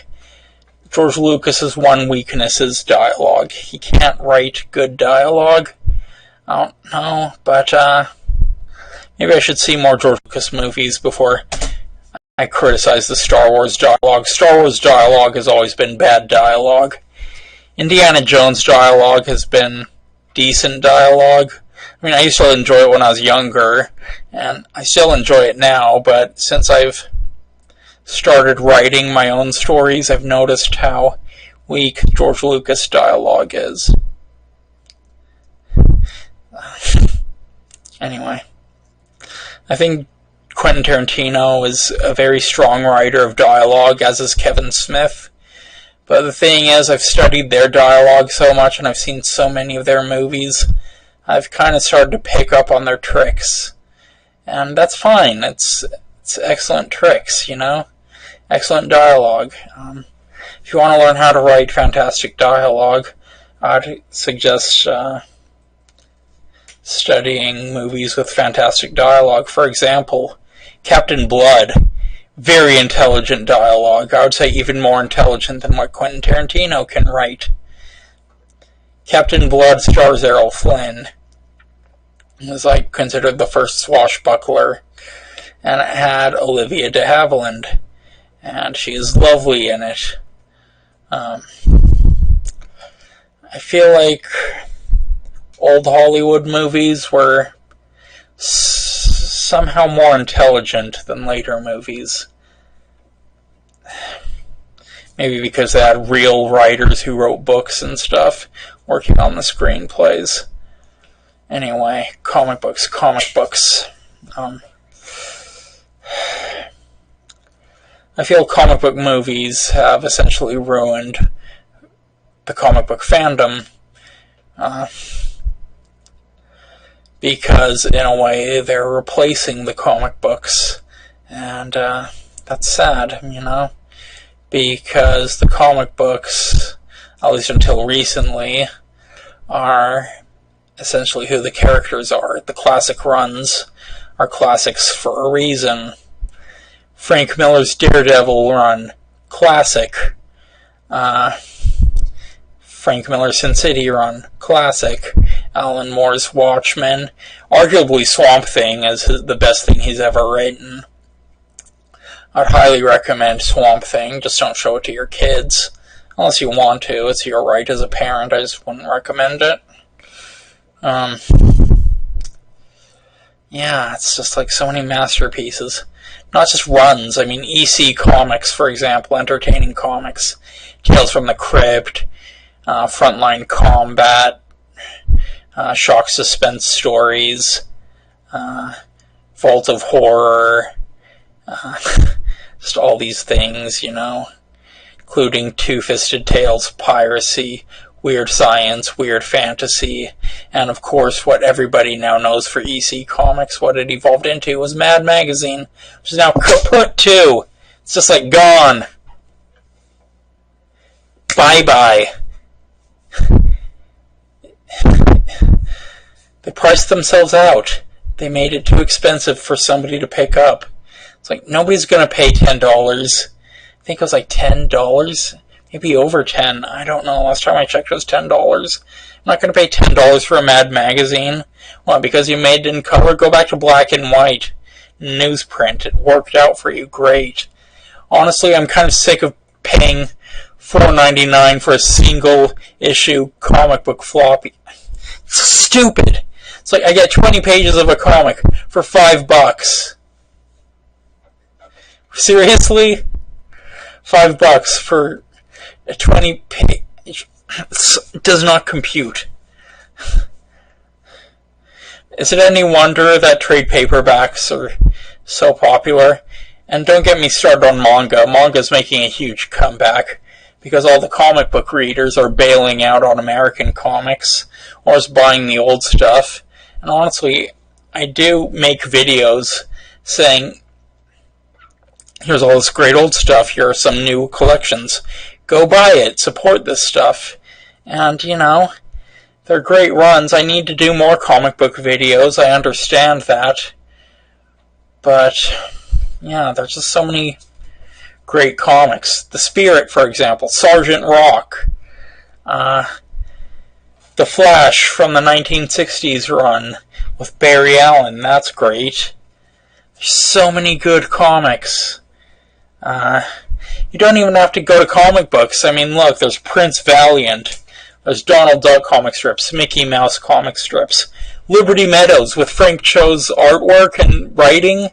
George Lucas's one weakness is dialogue. He can't write good dialogue. I don't know, but maybe I should see more George Lucas movies before I criticize the Star Wars dialogue. Star Wars dialogue has always been bad dialogue. Indiana Jones dialogue has been decent dialogue. I mean, I used to enjoy it when I was younger, and I still enjoy it now, but since I've started writing my own stories, I've noticed how weak George Lucas dialogue is. Anyway, I think Quentin Tarantino is a very strong writer of dialogue, as is Kevin Smith. But the thing is, I've studied their dialogue so much and I've seen so many of their movies, I've kind of started to pick up on their tricks. And that's fine. It's excellent tricks, you know? Excellent dialogue. If you want to learn how to write fantastic dialogue, I'd suggest studying movies with fantastic dialogue. For example, Captain Blood. Very intelligent dialogue. I would say even more intelligent than what Quentin Tarantino can write. Captain Blood stars Errol Flynn. It was considered the first swashbuckler. And it had Olivia de Havilland. And she is lovely in it. I feel like old Hollywood movies were somehow more intelligent than later movies. Maybe because they had real writers who wrote books and stuff working on the screenplays. Anyway, comic books. I feel comic book movies have essentially ruined the comic book fandom. Because, in a way, they're replacing the comic books. And that's sad, you know? Because the comic books, at least until recently, are essentially who the characters are. The classic runs are classics for a reason. Frank Miller's Daredevil run, classic. Frank Miller's Sin City run, classic. Alan Moore's Watchmen, arguably Swamp Thing is the best thing he's ever written. I'd highly recommend Swamp Thing, just don't show it to your kids. Unless you want to, it's your right as a parent, I just wouldn't recommend it. Yeah, it's just so many masterpieces. Not just runs, I mean EC Comics, for example, entertaining comics. Tales from the Crypt, Frontline Combat, Shock Suspense Stories, Vault of Horror, just all these things, you know, including Two-Fisted Tales, Piracy, Weird Science, Weird Fantasy, and of course what everybody now knows for EC Comics, what it evolved into was Mad Magazine, which is now kaput too. It's just gone. Bye-bye. They priced themselves out. They made it too expensive for somebody to pick up. It's nobody's gonna pay $10. I think it was $10. Maybe over 10. I don't know. Last time I checked it was $10. I'm not going to pay $10 for a Mad Magazine. Well, because you made it in color, go back to black and white. Newsprint. It worked out for you. Great. Honestly, I'm kind of sick of paying $4.99 for a single issue comic book floppy. It's stupid. It's I get 20 pages of a comic for $5. Seriously? $5 for a 20 page does not compute. Is it any wonder that trade paperbacks are so popular? And don't get me started on manga. Manga's making a huge comeback. because all the comic book readers are bailing out on American comics or just buying the old stuff. And honestly, I do make videos saying, here's all this great old stuff, here are some new collections. Go buy it, support this stuff. And, you know, they're great runs. I need to do more comic book videos, I understand that. But, yeah, there's just so many great comics. The Spirit, for example, Sergeant Rock, The Flash from the 1960s run with Barry Allen, that's great. There's so many good comics. You don't even have to go to comic books. I mean, look, there's Prince Valiant, there's Donald Duck comic strips, Mickey Mouse comic strips, Liberty Meadows with Frank Cho's artwork and writing.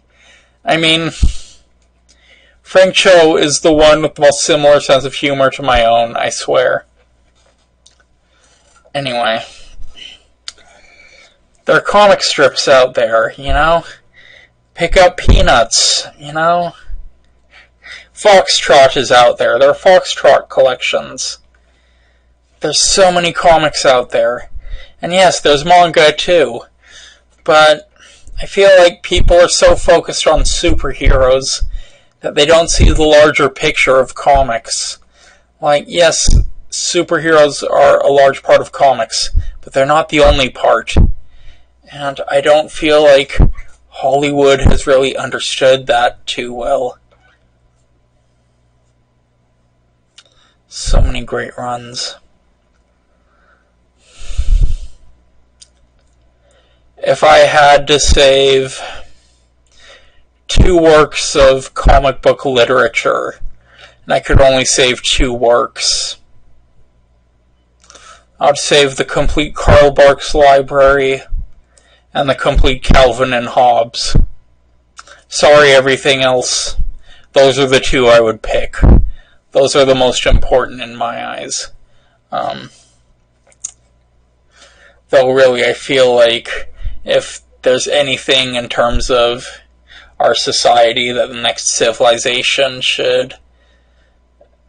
I mean, Frank Cho is the one with the most similar sense of humor to my own, I swear. Anyway, there are comic strips out there, you know? Pick up Peanuts, you know? Foxtrot is out there. There are Foxtrot collections. There's so many comics out there. And yes, there's manga too. But I feel like people are so focused on superheroes that they don't see the larger picture of comics. Like, yes, superheroes are a large part of comics, but they're not the only part. And I don't feel like Hollywood has really understood that too well. So many great runs. If I had to save 2 works of comic book literature, and I could only save 2 works, I would save the complete Karl Barks library and the complete Calvin and Hobbes. Sorry, everything else. Those are the 2 I would pick. Those are the most important in my eyes. Though really I feel like if there's anything in terms of our society that the next civilization should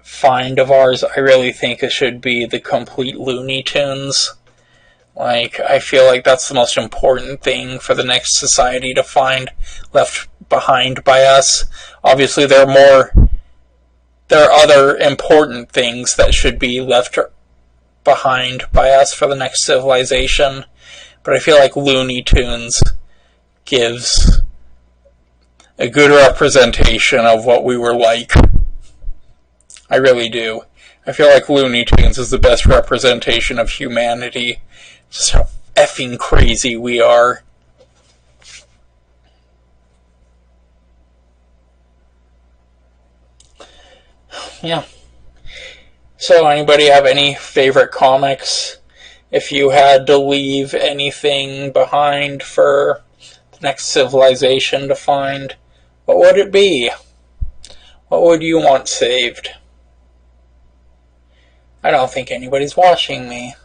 find of ours, I really think it should be the complete Looney Tunes. Like, I feel like that's the most important thing for the next society to find left behind by us. Obviously, there are other important things that should be left behind by us for the next civilization, but I feel like Looney Tunes gives a good representation of what we were like. I really do. I feel like Looney Tunes is the best representation of humanity. Just how effing crazy we are. Yeah. So, anybody have any favorite comics? If you had to leave anything behind for the next civilization to find, what would it be? What would you want saved? I don't think anybody's watching me.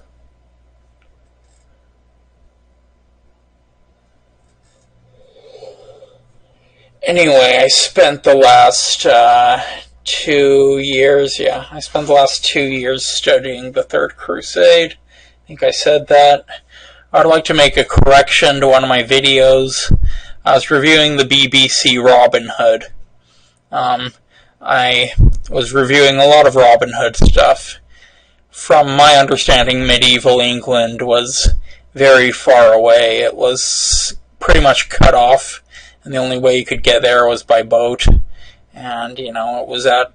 Anyway, I spent the last 2 years, I spent the last 2 years studying the Third Crusade. I think I said that. I'd like to make a correction to one of my videos. I was reviewing the BBC Robin Hood. I was reviewing a lot of Robin Hood stuff. From my understanding, medieval England was very far away. It was pretty much cut off, and the only way you could get there was by boat. And, it was I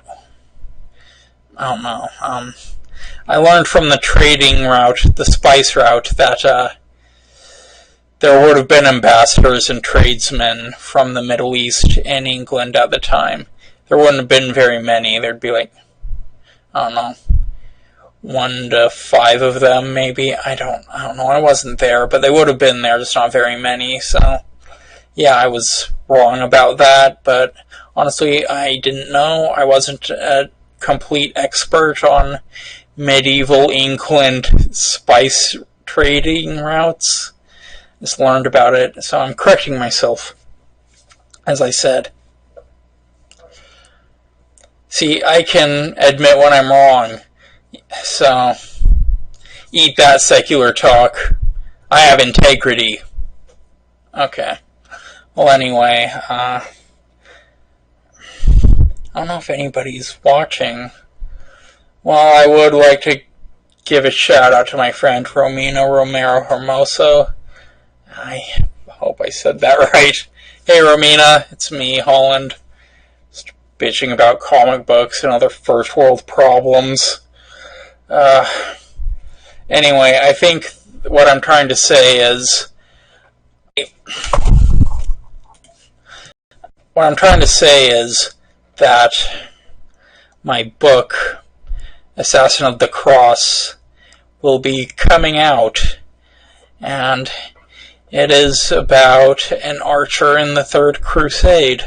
don't know, I learned from the trading route, the spice route, that there would have been ambassadors and tradesmen from the Middle East in England at the time. There wouldn't have been very many. There'd be like, I don't know, 1 to 5 of them, maybe. I don't know. I wasn't there, but they would have been there, just not very many. So, yeah, I was wrong about that, but honestly, I didn't know. I wasn't a complete expert on medieval England spice trading routes. Just learned about it, so I'm correcting myself, as I said. See, I can admit when I'm wrong. So, eat that, secular talk. I have integrity. Okay. Well, anyway, I don't know if anybody's watching. Well, I would like to give a shout out to my friend Romina Romero Hermoso. I hope I said that right. Hey Romina, it's me, Holland. Just bitching about comic books and other first world problems. Anyway, I think what I'm trying to say is... What I'm trying to say is that my book, Assassin of the Cross, will be coming out, and it is about an archer in the Third Crusade.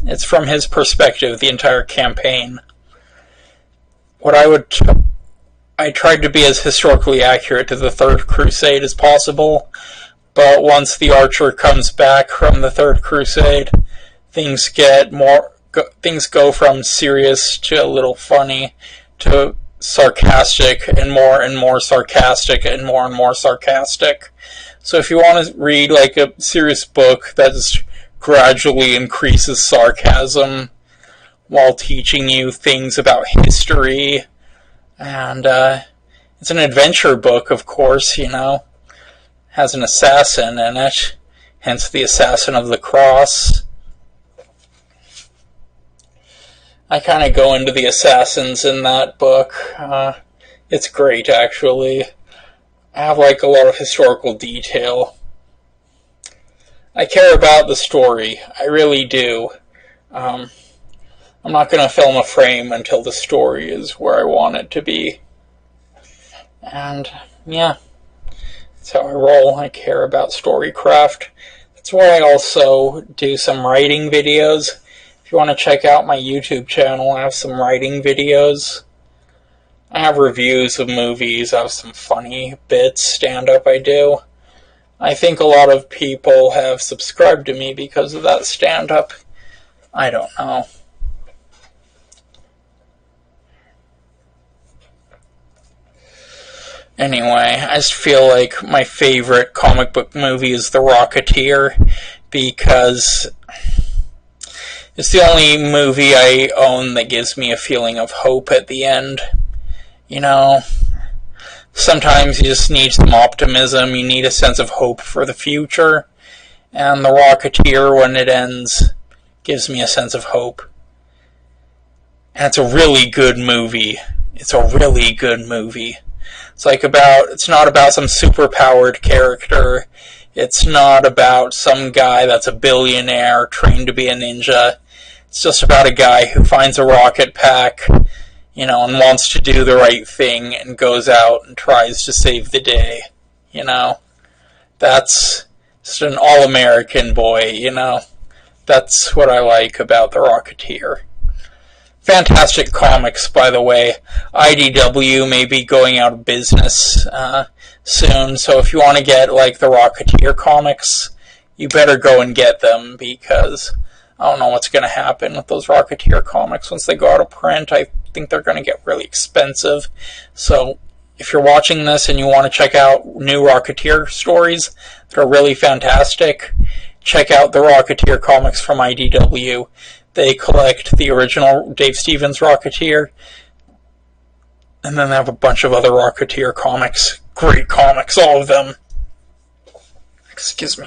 It's from his perspective, the entire campaign. I tried to be as historically accurate to the Third Crusade as possible, but once the archer comes back from the Third Crusade, things go from serious to a little funny to sarcastic and more sarcastic and more sarcastic. So if you want to read like a serious book that gradually increases sarcasm while teaching you things about history, and it's an adventure book, of course, has an assassin in it, hence the Assassin of the Cross. I kind of go into the assassins in that book. It's great, actually. I have like a lot of historical detail. I care about the story. I really do. I'm not going to film a frame until the story is where I want it to be. And, yeah, that's how I roll. I care about storycraft. That's why I also do some writing videos. If you want to check out my YouTube channel, I have some writing videos. I have reviews of movies. I have some funny bits, stand-up I do. I think a lot of people have subscribed to me because of that stand-up. I don't know. Anyway, I just feel like my favorite comic book movie is The Rocketeer because it's the only movie I own that gives me a feeling of hope at the end. Sometimes you just need some optimism, you need a sense of hope for the future, and The Rocketeer, when it ends, gives me a sense of hope. And it's a really good movie. It's a really good movie. It's not about some super-powered character. It's not about some guy that's a billionaire trained to be a ninja. It's just about a guy who finds a rocket pack, and wants to do the right thing and goes out and tries to save the day, That's just an all-American boy, That's what I like about The Rocketeer. Fantastic comics, by the way. IDW may be going out of business soon, so if you want to get, like, the Rocketeer comics, you better go and get them, because I don't know what's going to happen with those Rocketeer comics. Once they go out of print, I think they're going to get really expensive. So, if you're watching this and you want to check out new Rocketeer stories that are really fantastic, check out the Rocketeer comics from IDW. They collect the original Dave Stevens Rocketeer, and then they have a bunch of other Rocketeer comics. Great comics, all of them. Excuse me.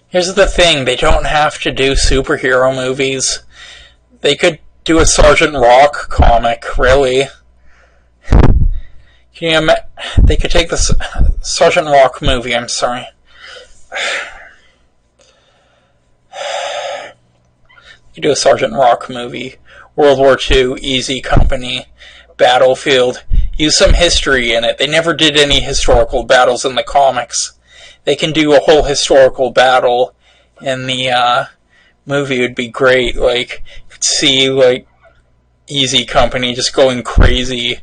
Here's the thing, they don't have to do superhero movies. They could do a Sergeant Rock comic, really. They could take the Sergeant Rock movie, I'm sorry. You could do a Sergeant Rock movie. World War II, Easy Company, Battlefield. Use some history in it. They never did any historical battles in the comics. They can do a whole historical battle in the movie. It would be great. Like, you could see, like, Easy Company just going crazy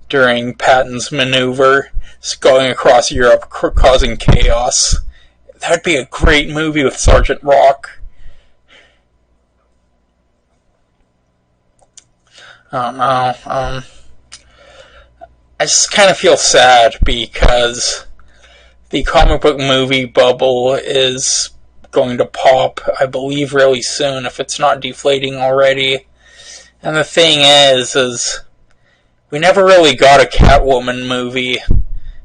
during Patton's maneuver, just going across Europe, causing chaos. That'd be a great movie with Sergeant Rock. I don't know. I just kind of feel sad because the comic book movie bubble is going to pop, I believe, really soon, if it's not deflating already. And the thing is we never really got a Catwoman movie, and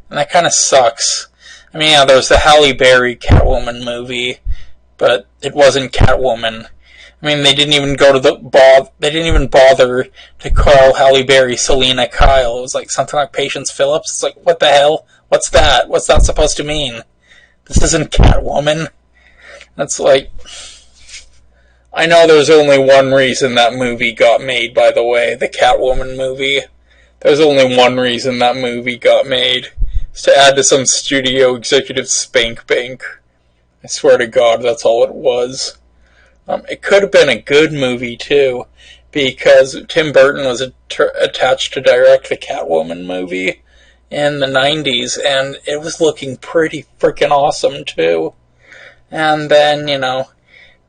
that kind of sucks. I mean, yeah, there's the Halle Berry Catwoman movie, but it wasn't Catwoman. I mean, they didn't even they didn't even bother to call Halle Berry Selena Kyle. It was like something like Patience Phillips. It's like, what the hell? What's that? What's that supposed to mean? This isn't Catwoman. That's like, I know there's only one reason that movie got made, by the way, the Catwoman movie. There's only one reason that movie got made. It's to add to some studio executive spank bank. I swear to God, that's all it was. It could have been a good movie, too, because Tim Burton was attached to direct the Catwoman movie in the 90s, and it was looking pretty freaking awesome, too. And then,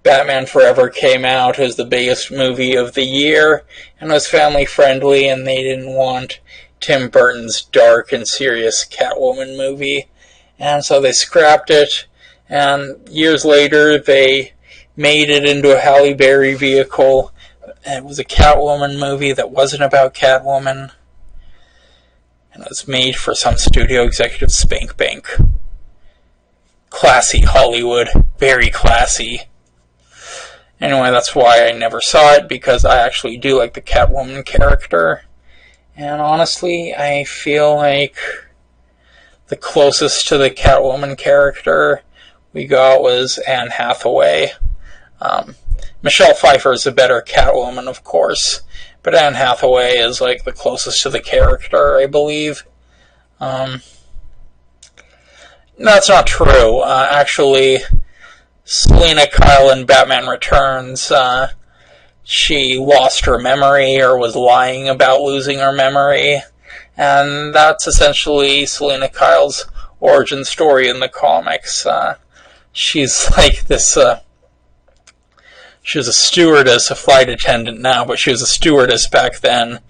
Batman Forever came out as the biggest movie of the year, and was family-friendly, and they didn't want Tim Burton's dark and serious Catwoman movie, and so they scrapped it, and years later, they made it into a Halle Berry vehicle. It was a Catwoman movie that wasn't about Catwoman. And it was made for some studio executive spank bank. Classy Hollywood. Very classy. Anyway, that's why I never saw it, because I actually do like the Catwoman character. And honestly, I feel like the closest to the Catwoman character we got was Anne Hathaway. Michelle Pfeiffer is a better Catwoman, of course, but Anne Hathaway is like the closest to the character, I believe. That's not true. Actually, Selena Kyle in Batman Returns, she lost her memory or was lying about losing her memory, and that's essentially Selena Kyle's origin story in the comics. She's like this. She was a stewardess, a flight attendant now, but she was a stewardess back then.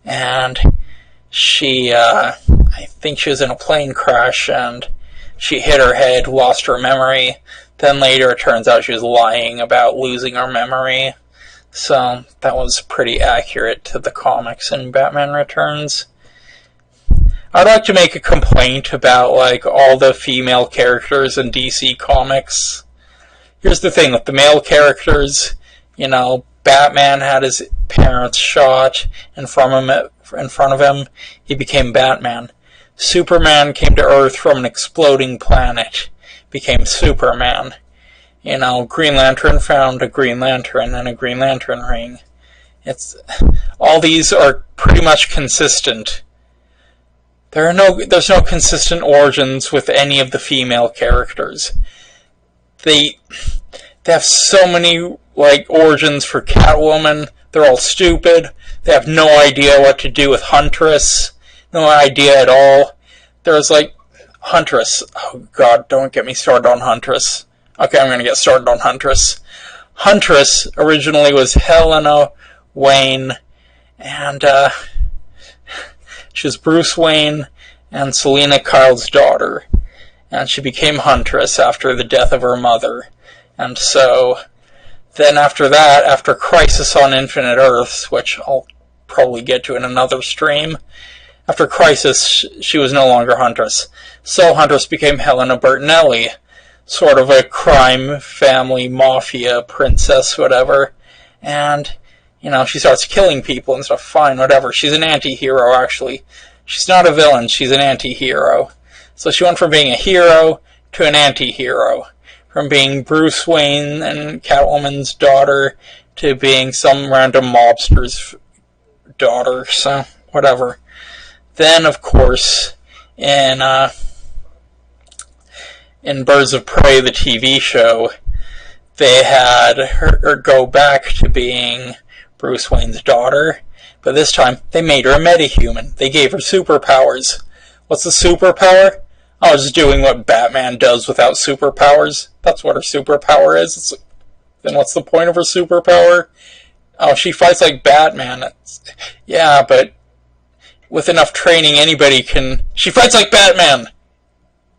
And she, I think she was in a plane crash, and she hit her head, lost her memory. Then later it turns out she was lying about losing her memory. So that was pretty accurate to the comics in Batman Returns. I'd like to make a complaint about, all the female characters in DC Comics. Here's the thing with the male characters, Batman had his parents shot in front of him. He became Batman. Superman came to Earth from an exploding planet, became Superman. Green Lantern found a Green Lantern and a Green Lantern ring. All these are pretty much consistent. There's no consistent origins with any of the female characters. They have so many, origins for Catwoman. They're all stupid. They have no idea what to do with Huntress. No idea at all. There's, Huntress. Oh, God, don't get me started on Huntress. Okay, I'm going to get started on Huntress. Huntress originally was Helena Wayne, and, she was Bruce Wayne and Selena Kyle's daughter. And she became Huntress after the death of her mother. And so, then after that, after Crisis on Infinite Earths, which I'll probably get to in another stream, after Crisis, she was no longer Huntress. So Huntress became Helena Bertinelli, sort of a crime family mafia princess, whatever. And, she starts killing people and stuff. Fine, whatever. She's an anti-hero, actually. She's not a villain, she's an anti-hero. So she went from being a hero to an anti-hero. From being Bruce Wayne and Catwoman's daughter to being some random mobster's daughter. So, whatever. Then, of course, in Birds of Prey, the TV show, they had her go back to being Bruce Wayne's daughter. But this time, they made her a metahuman. They gave her superpowers. What's the superpower? I was just doing what Batman does without superpowers. That's what her superpower is. Then what's the point of her superpower? Oh, she fights like Batman. Yeah, but with enough training, anybody can... She fights like Batman!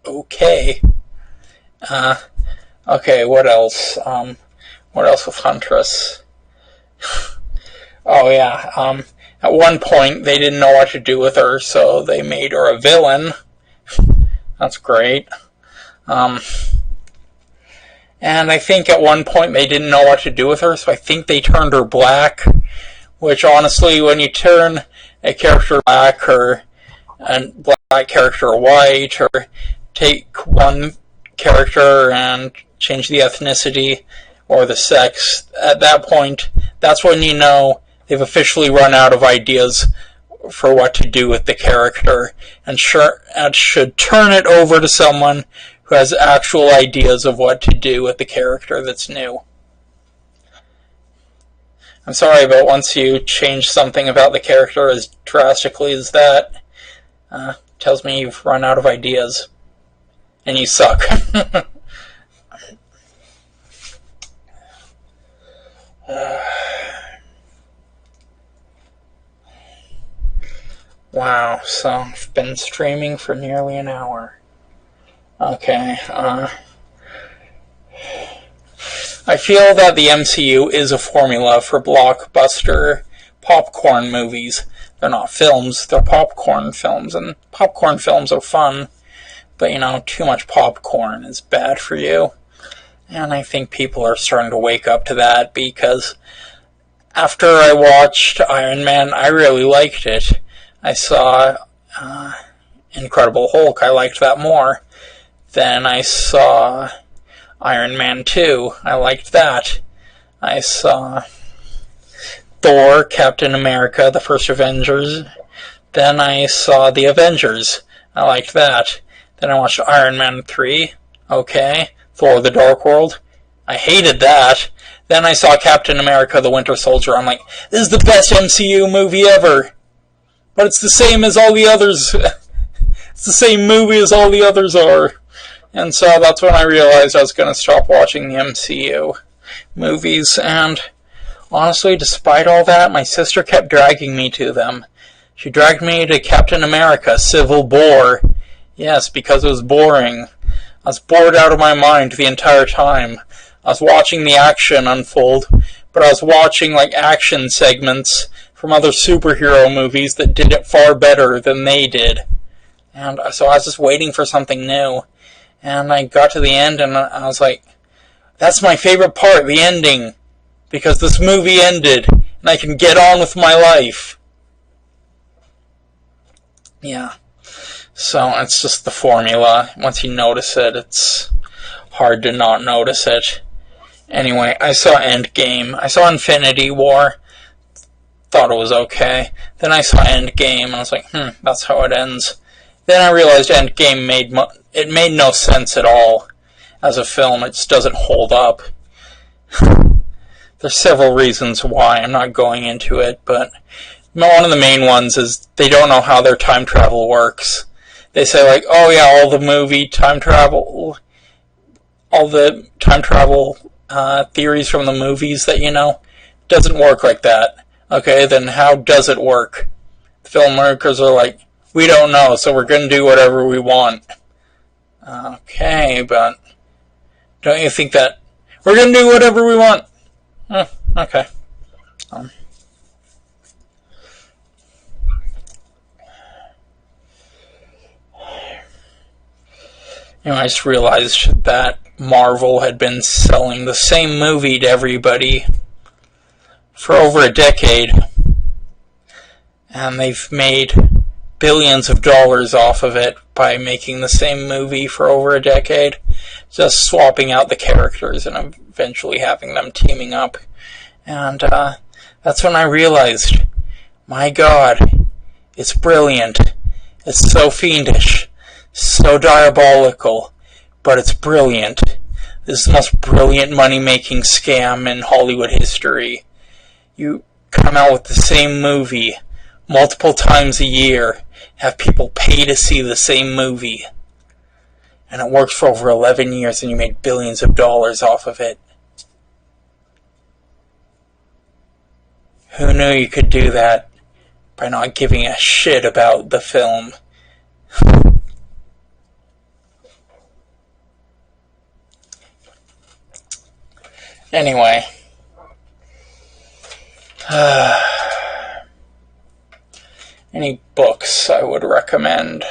Okay. Okay, what else? What else with Huntress? Oh, yeah, at one point, they didn't know what to do with her, so they made her a villain. That's great. And I think at one point they didn't know what to do with her, so I think they turned her black. Which, honestly, when you turn a character black, or a black character white, or take one character and change the ethnicity or the sex, at that point, that's when you know they've officially run out of ideas for what to do with the character, and should turn it over to someone who has actual ideas of what to do with the character that's new. I'm sorry, but once you change something about the character as drastically as that, tells me you've run out of ideas. And you suck. Wow, so I've been streaming for nearly an hour. Okay, I feel that the MCU is a formula for blockbuster popcorn movies. They're not films, they're popcorn films, and popcorn films are fun, but too much popcorn is bad for you. And I think people are starting to wake up to that, because after I watched Iron Man, I really liked it. I saw Incredible Hulk, I liked that more. Then I saw Iron Man 2, I liked that. I saw Thor, Captain America, the first Avengers. Then I saw The Avengers, I liked that. Then I watched Iron Man 3, okay. Thor, The Dark World, I hated that. Then I saw Captain America, The Winter Soldier, I'm like, this is the best MCU movie ever. But it's the same as all the others. It's the same movie as all the others are. And so that's when I realized I was going to stop watching the MCU movies. And honestly, despite all that, my sister kept dragging me to them. She dragged me to Captain America, Civil War. Yes, because it was boring. I was bored out of my mind the entire time. I was watching the action unfold, but I was watching action segments from other superhero movies that did it far better than they did. And so I was just waiting for something new. And I got to the end and I was like, that's my favorite part, the ending. Because this movie ended and I can get on with my life. Yeah. So it's just the formula. Once you notice it, it's hard to not notice it. Anyway, I saw Endgame. I saw Infinity War. Thought it was okay. Then I saw Endgame, and I was like, that's how it ends. Then I realized Endgame made no sense at all as a film. It just doesn't hold up. There's several reasons why. I'm not going into it, but one of the main ones is they don't know how their time travel works. They say oh yeah, all the time travel theories from the movies that doesn't work like that. Okay, then how does it work? The filmmakers are like, we don't know, so we're going to do whatever we want. Okay, but don't you think that we're going to do whatever we want? Okay. I just realized that Marvel had been selling the same movie to everybody for over a decade, and they've made billions of dollars off of it by making the same movie for over a decade, just swapping out the characters and eventually having them teaming up. And that's when I realized, my God, it's brilliant. It's so fiendish, so diabolical, but it's brilliant. This is the most brilliant money-making scam in Hollywood history. You come out with the same movie multiple times a year, have people pay to see the same movie. and it worked for over 11 years and you made billions of dollars off of it. Who knew you could do that by not giving a shit about the film? Anyway. Any books I would recommend?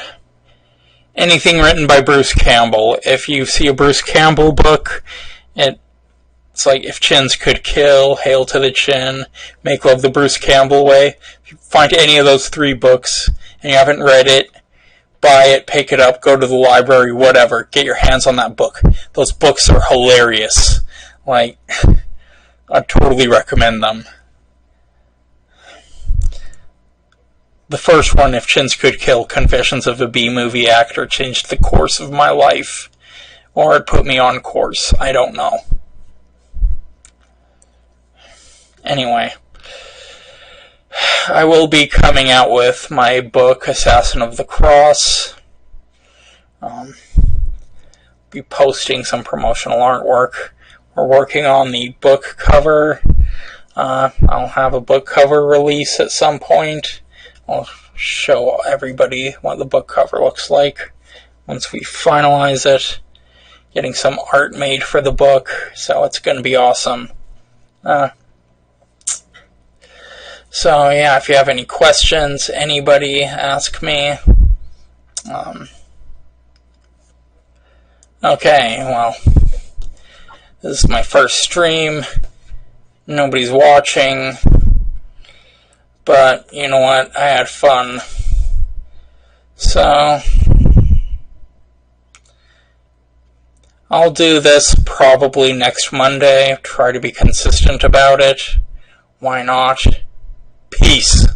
Anything written by Bruce Campbell. If you see a Bruce Campbell book, it's like If Chins Could Kill, Hail to the Chin, Make Love the Bruce Campbell Way. If you find any of those 3 books and you haven't read it, buy it, pick it up, go to the library, whatever. Get your hands on that book. Those books are hilarious. Like, I totally recommend them. The first one, If Chins Could Kill, Confessions of a B-Movie Actor, changed the course of my life. Or it put me on course. I don't know. Anyway. I will be coming out with my book, Assassin of the Cross. Be posting some promotional artwork. We're working on the book cover. I'll have a book cover release at some point. I'll show everybody what the book cover looks like once we finalize it. Getting some art made for the book, so it's going to be awesome. So yeah, if you have any questions, anybody, ask me. Okay, well, this is my first stream. Nobody's watching. But, you know what, I had fun. So, I'll do this probably next Monday. Try to be consistent about it. Why not? Peace.